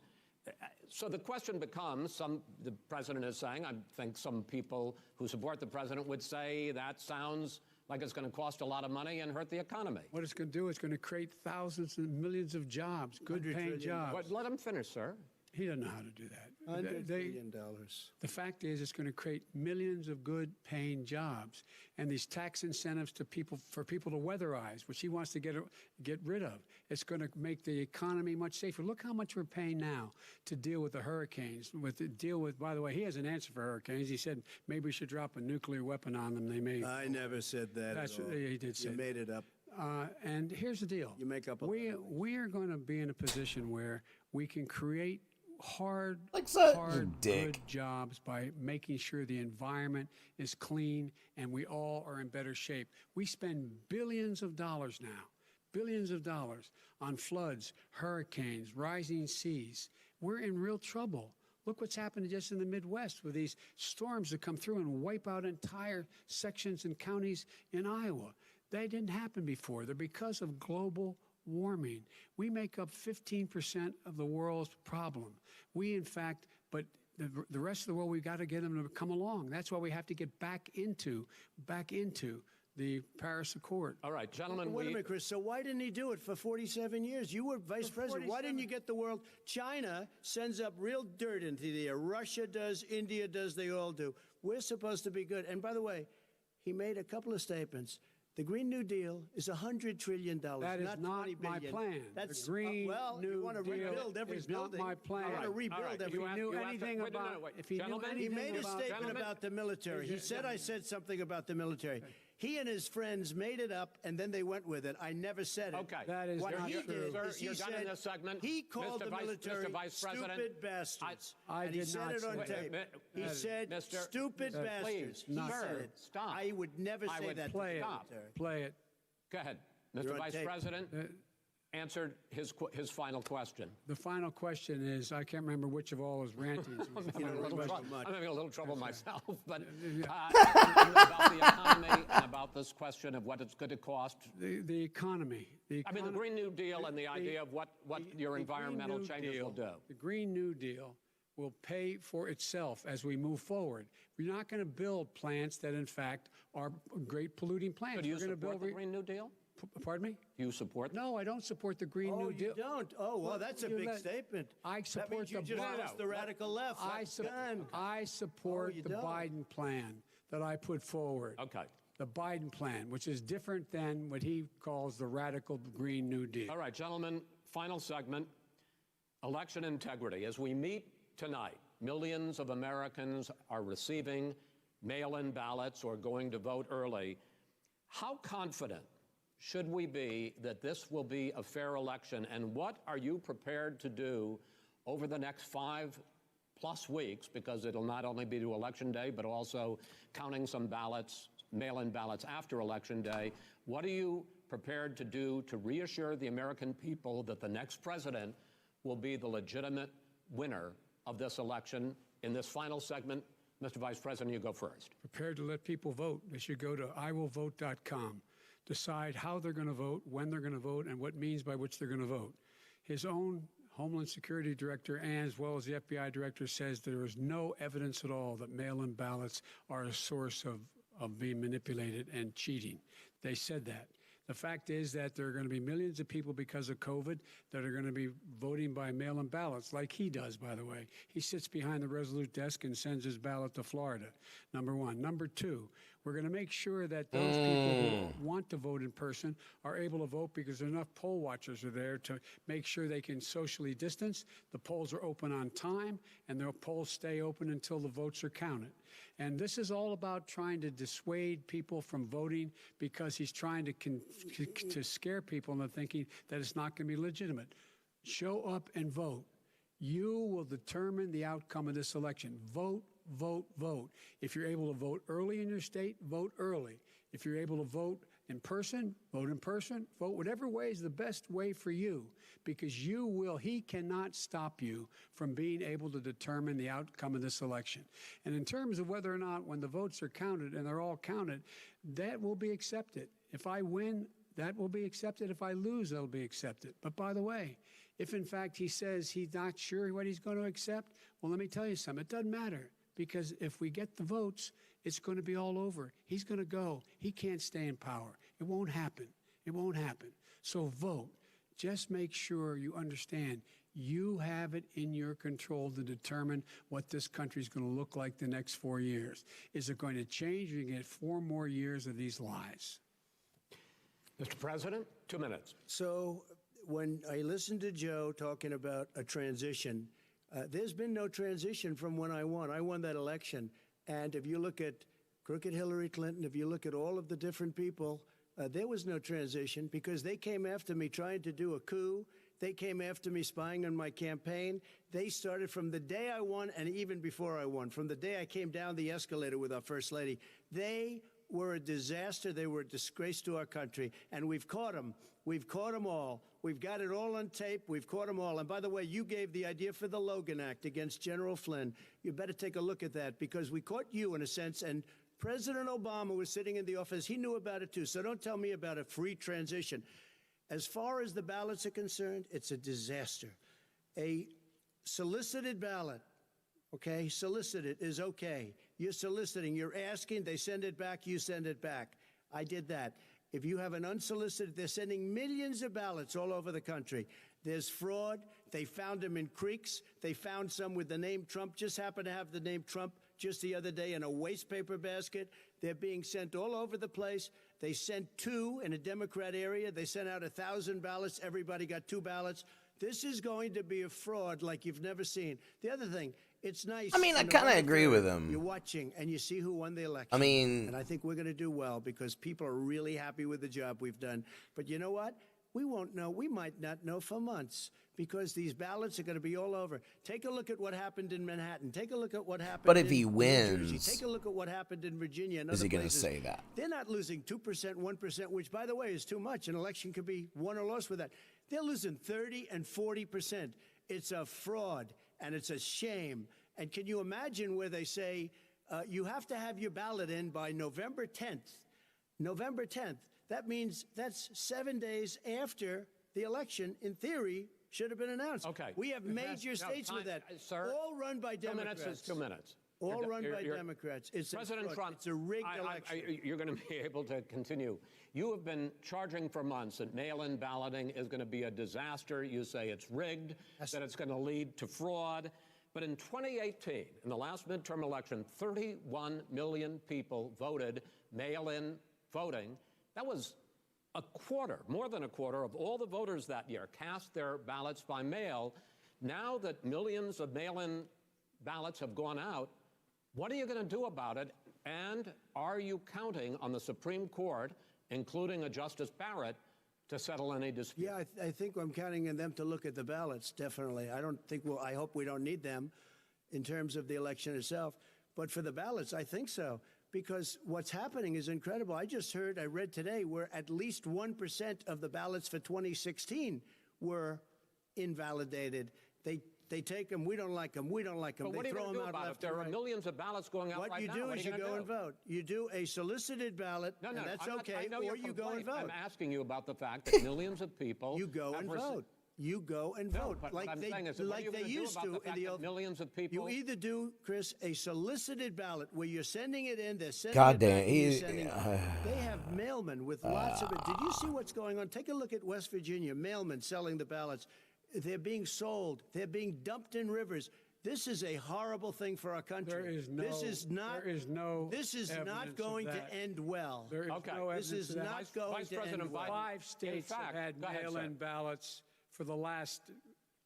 S1: So the question becomes, the president is saying, I think some people who support the president would say that sounds like it's going to cost a lot of money and hurt the economy.
S4: What it's going to do is going to create thousands and millions of jobs, good-paying jobs.
S1: But let him finish, sir.
S4: He doesn't know how to do that.
S3: $100 billion.
S4: The fact is, it's going to create millions of good-paying jobs, and these tax incentives for people to weatherize, which he wants to get rid of. It's going to make the economy much safer. Look how much we're paying now to deal with the hurricanes. By the way, he has an answer for hurricanes. He said maybe we should drop a nuclear weapon on them. They may.
S3: I never said that.
S4: That's
S3: at all.
S4: he did say.
S3: You made it up.
S4: And here's the deal.
S3: You make up a lot of
S4: we are going to be in a position where we can create hard,
S2: dick.
S4: good jobs by making sure the environment is clean and we all are in better shape. We spend billions of dollars now, on floods, hurricanes, rising seas. We're in real trouble. Look what's happened just in the Midwest with these storms that come through and wipe out entire sections and counties in Iowa. They didn't happen before. They're because of global warming. We make up 15% of the world's problem. But the rest of the world, we've got to get them to come along. That's why we have to get back into the Paris Accord.
S1: All right, gentlemen.
S3: Wait a minute, Chris. So why didn't he do it for 47 years? You were vice president. Why didn't you get the world? China sends up real dirt into the air. Russia does. India does. They all do. We're supposed to be good. And by the way, he made a couple of statements. The Green New Deal is $100 trillion.
S4: That is not
S3: $20
S4: my
S3: billion.
S4: plan.
S3: That's
S4: the Green
S3: you
S4: New
S3: want to
S4: Deal
S3: rebuild every
S4: is
S3: building.
S4: not my plan.
S3: You want to rebuild every.
S4: If he knew anything about, if he knew anything
S3: He made a
S4: about,
S3: statement about the military. He said I said something about the military. He and his friends made it up, and then they went with it. I never said it.
S1: Okay.
S4: That is
S3: What
S4: not
S3: he
S4: true.
S3: did
S1: Sir,
S3: is he
S1: you're done
S3: said
S1: in this segment.
S3: he called the military
S1: Mr. Vice President,
S3: stupid bastards.
S4: I
S3: and he
S4: did
S3: said
S4: not
S3: it on
S4: say
S3: tape.
S4: that.
S3: He said
S1: Mr.
S3: stupid bastards.
S1: Please,
S3: He
S1: sir,
S3: said it.
S1: stop.
S3: I would never
S1: I
S3: say
S1: would
S3: that to
S4: Play
S3: the
S4: it.
S3: military.
S4: Play it.
S1: Go ahead.
S3: You're
S1: Mr.
S3: on
S1: Vice
S3: tape.
S1: President answered his final question.
S4: The final question is, I can't remember which of all his rantings.
S1: I'm having a little trouble myself, but about the economy and about this question of what it's going to cost.
S4: The economy.
S1: I mean, the Green New Deal and the idea of what your environmental changes will do.
S4: The Green New Deal will pay for itself as we move forward. We're not going to build plants that, in fact, are great polluting plants.
S1: So do you
S4: We're going to
S1: support
S4: build
S1: the Green New Deal?
S4: Pardon me?
S1: Do you support that?
S4: No, I don't support the Green
S3: Oh,
S4: New
S3: you
S4: Deal.
S3: don't? Oh, well, that's a big statement.
S4: I
S3: That
S4: support
S3: means you
S4: the
S3: just
S4: Biden.
S3: lost the radical left.
S4: I support
S3: you
S4: the
S3: don't.
S4: Biden plan that I put forward.
S1: Okay.
S4: The Biden plan, which is different than what he calls the radical Green New Deal.
S1: All right, gentlemen, final segment, election integrity. As we meet tonight, millions of Americans are receiving mail-in ballots or going to vote early. How confident should we be that this will be a fair election, and what are you prepared to do over the next 5+ weeks, because it'll not only be to Election Day, but also counting some ballots, mail-in ballots after Election Day. What are you prepared to do to reassure the American people that the next president will be the legitimate winner of this election? In this final segment, Mr. Vice President, you go first.
S4: Prepared to let people vote. They should go to iwillvote.com. Decide how they're going to vote, when they're going to vote, and what means by which they're going to vote. His own Homeland Security Director, and as well as the FBI Director, says there is no evidence at all that mail-in ballots are a source of being manipulated and cheating. They said that. The fact is that there are going to be millions of people because of COVID that are going to be voting by mail-in ballots, like he does, by the way. He sits behind the Resolute desk and sends his ballot to Florida, number one. Number two, We're going to make sure that those people who want to vote in person are able to vote because enough poll watchers are there to make sure they can socially distance. The polls are open on time, and the polls stay open until the votes are counted. And this is all about trying to dissuade people from voting because he's trying to scare people into thinking that it's not going to be legitimate. Show up and vote. You will determine the outcome of this election. Vote, vote, vote. If you're able to vote early in your state, vote early. If you're able to vote in person, vote in person. Vote whatever way is the best way for you, because he cannot stop you from being able to determine the outcome of this election. And in terms of whether or not when the votes are counted, and they're all counted, that will be accepted. If I win, that will be accepted. If I lose, that'll be accepted. But by the way, if in fact he says he's not sure what he's going to accept, well, let me tell you something. It doesn't matter, because if we get the votes, it's going to be all over. He's going to go. He can't stay in power. It won't happen. It won't happen. So vote. Just make sure you understand you have it in your control to determine what this country is going to look like the next 4 years. Is it going to change? You're going to get 4 more years of these lies.
S1: Mr. President, 2 minutes.
S3: So when I listened to Joe talking about a transition, there's been no transition from when I won. I won that election. And if you look at crooked Hillary Clinton, if you look at all of the different people, there was no transition because they came after me trying to do a coup. They came after me spying on my campaign. They started from the day I won and even before I won, from the day I came down the escalator with our First Lady. They were a disaster. They were a disgrace to our country. And we've caught them. We've caught them all. We've got it all on tape. We've caught them all. And by the way, you gave the idea for the Logan Act against General Flynn. You better take a look at that, because we caught you in a sense, and President Obama was sitting in the office. He knew about it too. So don't tell me about a free transition. As far as the ballots are concerned, it's a disaster. A solicited ballot, okay, solicited is okay. You're soliciting, you're asking, they send it back, you send it back. I did that. If you have an unsolicited, they're sending millions of ballots all over the country. There's fraud. They found them in creeks. They found some with the name Trump, just happened to have the name Trump just the other day in a waste paper basket. They're being sent all over the place. They sent 2 in a Democrat area. They sent out 1,000 ballots. Everybody got 2 ballots. This is going to be a fraud like you've never seen. The other thing, it's nice.
S2: I mean, I kind of agree with him.
S3: You're watching and you see who won the election.
S2: I mean,
S3: and I think we're going to do well because people are really happy with the job we've done. But you know what? We won't know. We might not know for months because these ballots are going to be all over. Take a look at what happened in Manhattan. Take a look at what happened
S2: but if he
S3: in
S2: wins,
S3: New Jersey. Take a look at what happened in Virginia and
S2: is
S3: other
S2: he going to
S3: places.
S2: say that?
S3: They're not losing 2%, 1%, which, by the way, is too much. An election could be won or lost with that. They're losing 30 and 40%. It's a fraud, and it's a shame. And can you imagine where they say you have to have your ballot in by November 10th? November 10th. That means that's 7 days after the election, in theory, should have been announced.
S1: Okay.
S3: We have major states with that,
S1: sir,
S3: all run by Democrats.
S1: 2 minutes is 2 minutes.
S3: All run by Democrats. It's
S1: President Trump,
S3: it's a rigged election.
S1: you're going to be able to continue. You have been charging for months that mail-in balloting is going to be a disaster. You say it's rigged, that it's going to lead to fraud. But in 2018, in the last midterm election, 31 million people voted mail-in voting. That was a quarter, more than a quarter of all the voters that year cast their ballots by mail. Now that millions of mail-in ballots have gone out, what are you going to do about it? And are you counting on the Supreme Court, including a Justice Barrett, to settle any dispute?
S3: Yeah, I think I'm counting on them to look at the ballots, definitely. I hope we don't need them in terms of the election itself. But for the ballots, I think so. Because what's happening is incredible. I read today, where at least 1% of the ballots for 2016 were invalidated. They take them, we don't like them, we don't like them.
S1: But what are you going to do about it? If there are millions of ballots going out right now, what are you going to do?
S3: What you do is you go and vote. You do a solicited ballot, and that's okay, or you go and vote.
S1: I'm asking you about the fact that millions of people...
S3: You go and vote. You go and vote.
S1: But
S3: like
S1: what I'm
S3: they,
S1: saying is,
S3: like they used to in the old...
S1: Millions of people...
S3: You either do, Chris, a solicited ballot where you're sending it in, they're sending
S2: God
S3: it
S2: damn,
S3: back, they have mailmen with lots of it. Did you see what's going on? Take a look at West Virginia, mailmen selling the ballots. They're being sold. They're being dumped in rivers. This is a horrible thing for our country.
S4: There is no.
S3: This is not.
S4: There is no.
S3: This is not
S4: evidence
S3: going
S4: of
S3: to
S4: that.
S3: end well.
S4: There is
S1: Okay.
S4: no
S3: This
S4: evidence
S3: is
S4: of that.
S3: not going
S1: Vice
S3: to
S1: President
S3: end well.
S1: Biden.
S4: 5 states
S1: In fact,
S4: have had
S1: go ahead,
S4: mail-in
S1: sir.
S4: ballots for the last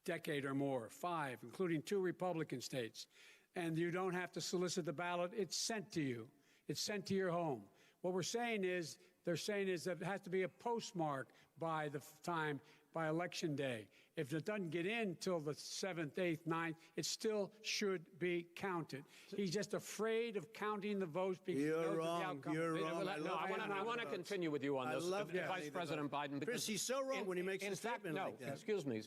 S4: decade or more. 5, including 2 Republican states. And you don't have to solicit the ballot. It's sent to you. It's sent to your home. What we're saying is, they're saying is that it has to be a postmark by the time, by Election Day. If it doesn't get in till the 7th, 8th, 9th, it still should be counted. He's just afraid of counting the votes because he
S3: You're
S4: knows
S3: wrong.
S4: the outcome.
S3: You're
S4: Wait,
S3: wrong.
S1: No, I want to continue with you on
S3: I
S1: this,
S3: love
S1: Vice
S3: counting the
S1: President
S3: vote.
S1: Biden.
S3: Chris, he's so wrong when he makes a
S1: in fact,
S3: statement
S1: no,
S3: like that.
S1: excuse me,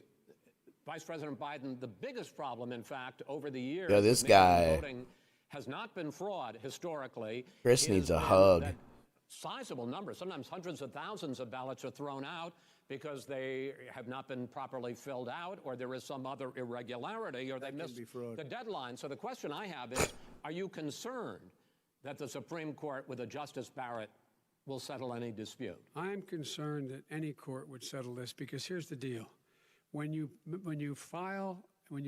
S1: Vice President Biden, the biggest problem, in fact, over the years,
S2: Yeah, this
S1: with mail-in
S2: guy.
S1: voting has not been fraud historically.
S2: Chris
S1: It
S2: needs
S1: has
S2: a
S1: been
S2: hug.
S1: that sizable numbers, sometimes hundreds of thousands of ballots are thrown out because they have not been properly filled out, or there is some other irregularity, or they missed
S3: be fraud.
S1: the deadline. So the question I have is, are you concerned that the Supreme Court with a Justice Barrett will settle any dispute?
S4: I'm concerned that any court would settle this because here's the deal. When you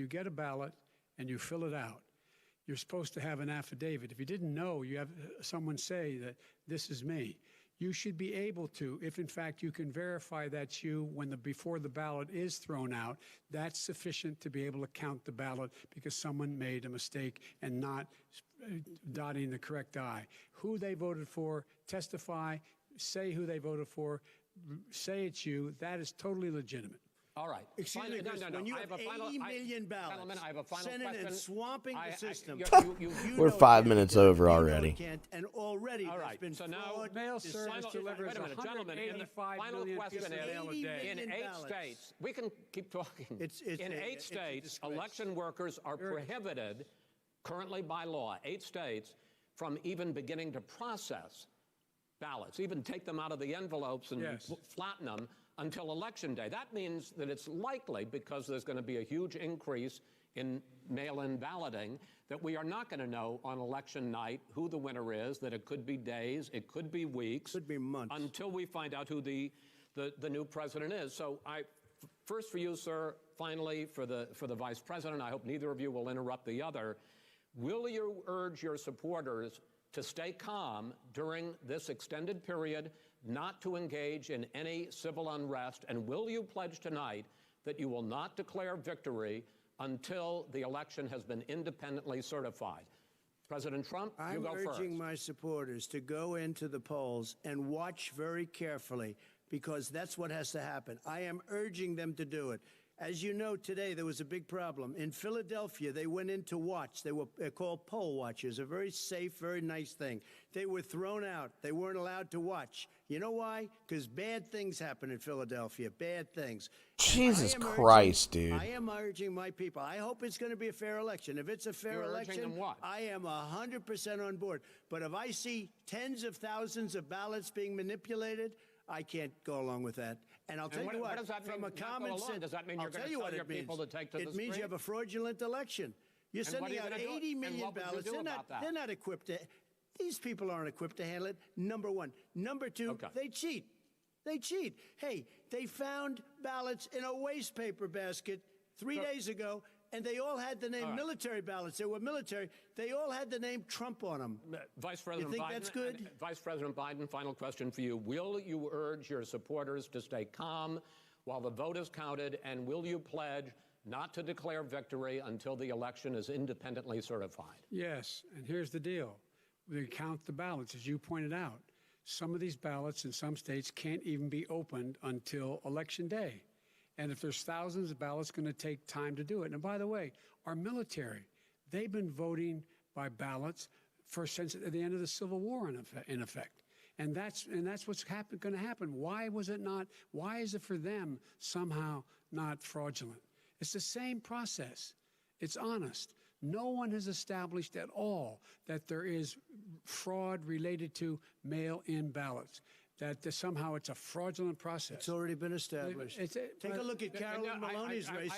S4: get a ballot and you fill it out, you're supposed to have an affidavit. If you didn't know, you have someone say that this is me. You should be able to, if in fact you can verify that's you before the ballot is thrown out, that's sufficient to be able to count the ballot because someone made a mistake and not dotting the correct I. Who they voted for, testify, say who they voted for, say it's you, that is totally legitimate.
S1: All right.
S3: Excuse me, Chris, when you
S1: I
S3: have
S1: a final-
S3: 80 million ballots,
S1: Gentlemen, I have a final
S3: sending
S1: question.
S3: and swamping the system.
S1: You
S2: We're
S3: know it
S2: 5
S3: can't.
S2: minutes
S3: You
S2: over
S3: know it
S2: already.
S3: can't, and already
S1: All
S3: there's
S1: right,
S3: been
S1: so now
S3: fraud.
S4: Mail
S3: This
S4: service
S3: final-
S4: delivers
S1: wait a minute, gentlemen. And the
S4: 185
S1: final
S4: million
S1: question
S4: pieces of
S1: is,
S4: mail a day.
S1: in 8
S3: ballots.
S1: states, we can keep talking.
S3: It's
S1: in
S3: a
S1: 8 states,
S3: disgrace.
S1: election workers are prohibited, currently by law, 8 states, from even beginning to process ballots, even take them out of the envelopes and
S4: Yes.
S1: flatten them until Election Day. That means that it's likely, because there's going to be a huge increase in mail-in balloting, that we are not going to know on election night who the winner is, that it could be days, it could be weeks.
S3: Could be months.
S1: Until we find out who the new president is. So first for you, sir, finally for the vice president, I hope neither of you will interrupt the other. Will you urge your supporters to stay calm during this extended period, not to engage in any civil unrest, and will you pledge tonight that you will not declare victory until the election has been independently certified? President Trump, you go first.
S3: I'm urging my supporters to go into the polls and watch very carefully, because that's what has to happen. I am urging them to do it. As you know, today there was a big problem. In Philadelphia, they went in to watch. They're called poll watchers, a very safe, very nice thing. They were thrown out. They weren't allowed to watch. You know why? Because bad things happen in Philadelphia, bad things.
S2: Jesus Christ, dude.
S3: I am urging my people. I hope it's going to be a fair election. If it's a fair
S1: You're urging
S3: election,
S1: them what?
S3: I am 100% on board. But if I see tens of thousands of ballots being manipulated, I can't go along with that. And I'll tell you what,
S1: does that
S3: from
S1: mean,
S3: a
S1: not go
S3: common
S1: along?
S3: sense,
S1: Does that mean
S3: I'll
S1: you're going
S3: tell
S1: to
S3: you
S1: tell
S3: what
S1: your
S3: it means.
S1: people to take to the
S3: It means you
S1: street?
S3: have a fraudulent election. You're
S1: And what are
S3: sending
S1: you
S3: out
S1: gonna do?
S3: 80
S1: And
S3: million
S1: what would you
S3: ballots.
S1: do about that?
S3: They're not equipped to. These people aren't equipped to handle it. Number one. Number two,
S1: Okay.
S3: they cheat. They cheat. Hey, they found ballots in a waste paper basket 3 days ago, and they all had the name military ballots. They were military. They all had the name Trump on them.
S1: Vice President
S3: think
S1: Biden,
S3: that's good?
S1: Vice President Biden, final question for you. Will you urge your supporters to stay calm while the vote is counted, and will you pledge not to declare victory until the election is independently certified?
S4: Yes, and here's the deal. We count the ballots, as you pointed out. Some of these ballots in some states can't even be opened until Election Day. And if there's thousands of ballots, it's going to take time to do it. And by the way, our military, they've been voting by ballots since the end of the Civil War, in effect. And that's what's going to happen. Why was it not? Why is it for them somehow not fraudulent? It's the same process. It's honest. No one has established at all that there is fraud related to mail-in ballots, that somehow it's a fraudulent process.
S3: It's already been established. Take a look at Carolyn Maloney's race.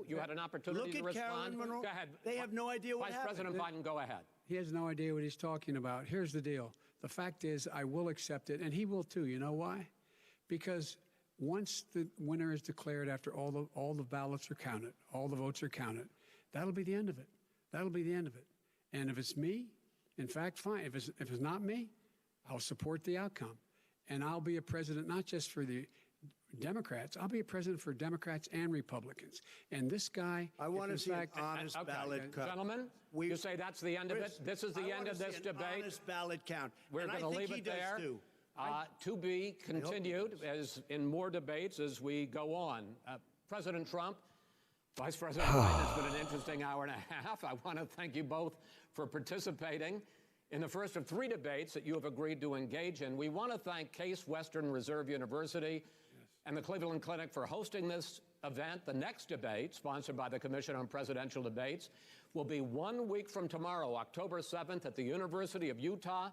S1: You had an opportunity to
S3: Look at
S1: respond.
S3: Carolyn Maloney.
S1: Go ahead.
S3: They have no idea what
S1: Vice
S3: happened.
S1: President Biden, go ahead.
S4: He has no idea what he's talking about. Here's the deal. The fact is, I will accept it, and he will too. You know why? Because once the winner is declared, after all the ballots are counted, all the votes are counted, that'll be the end of it. That'll be the end of it. And if it's me, in fact, fine. If it's not me, I'll support the outcome. And I'll be a president not just for the Democrats. I'll be a president for Democrats and Republicans. And this guy,
S3: I want to see an honest
S1: Okay,
S3: ballot count.
S1: gentlemen, you say that's the end of it? This is the end of this debate?
S3: Honest ballot count.
S1: We're going to leave it there. To be continued as in more debates as we go on. President Trump, Vice President Biden, it's been an interesting hour and a half. I want to thank you both for participating in the first of 3 debates that you have agreed to engage in. We want to thank Case Western Reserve University and the Cleveland Clinic for hosting this event. The next debate, sponsored by the Commission on Presidential Debates, will be 1 week from tomorrow, October 7th, at the University of Utah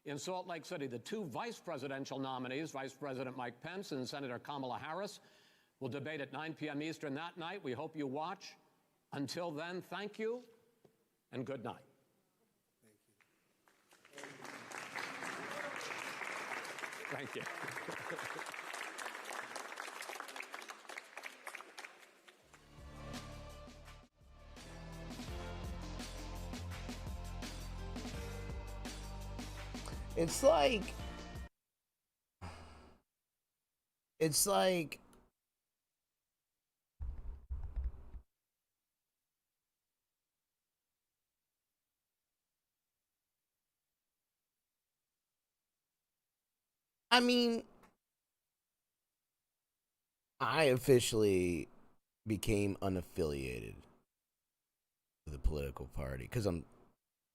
S1: in Salt Lake City. The 2 vice presidential nominees, Vice President Mike Pence and Senator Kamala Harris, will debate at 9 p.m. Eastern that night. We hope you watch. Until then, thank you and good night. Thank you.
S2: It's like I mean, I officially became unaffiliated with a political party because I'm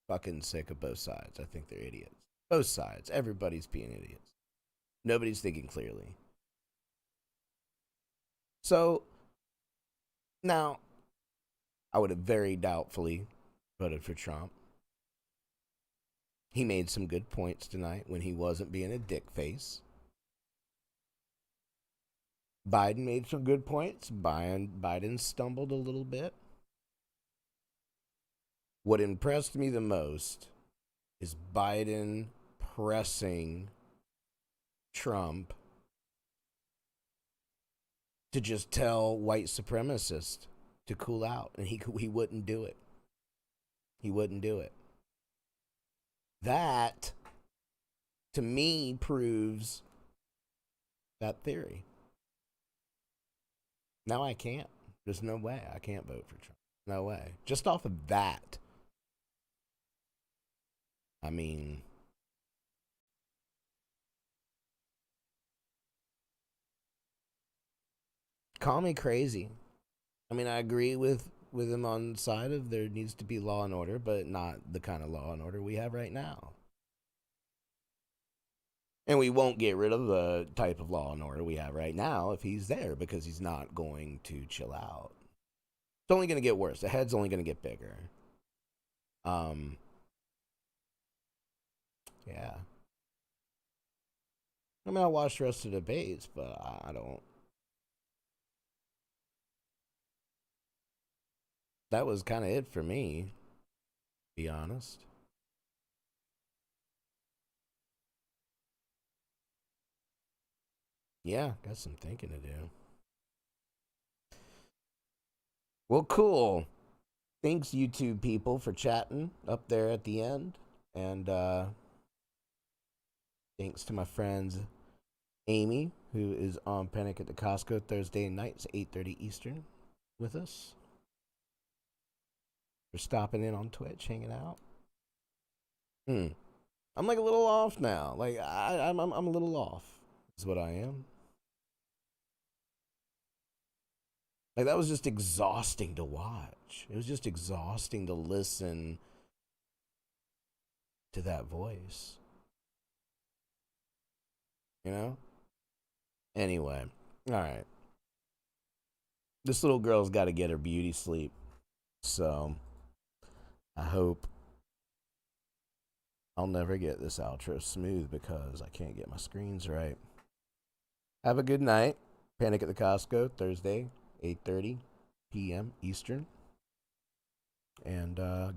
S2: fucking sick of both sides. I think they're idiots. Both sides. Everybody's being idiots. Nobody's thinking clearly. So, now, I would have very doubtfully voted for Trump. He made some good points tonight when he wasn't being a dick face. Biden made some good points. Biden stumbled a little bit. What impressed me the most is Biden pressing Trump to just tell white supremacists to cool out, and he wouldn't do it. He wouldn't do it. That, to me, proves that theory. Now I can't. There's no way I can't vote for Trump. No way. Just off of that. I mean, call me crazy. I mean, I agree with him on the side of there needs to be law and order, but not the kind of law and order we have right now. And we won't get rid of the type of law and order we have right now if he's there, because he's not going to chill out. It's only going to get worse. The head's only going to get bigger. Yeah. I mean, I'll watch the rest of the debates, but I don't. That was kind of it for me, to be honest. Yeah, got some thinking to do. Well, cool. Thanks, YouTube people, for chatting up there at the end. And thanks to my friends Amy, who is on Panic at the Costco Thursday nights, 8:30 Eastern, with us. For stopping in on Twitch, hanging out. I'm like a little off now. Like I'm a little off. Is what I am. Like, that was just exhausting to watch. It was just exhausting to listen to that voice. You know? Anyway, all right. This little girl's got to get her beauty sleep. So I hope I'll never get this outro smooth because I can't get my screens right. Have a good night. Panic at the Costco, Thursday, 8:30 p.m. Eastern. And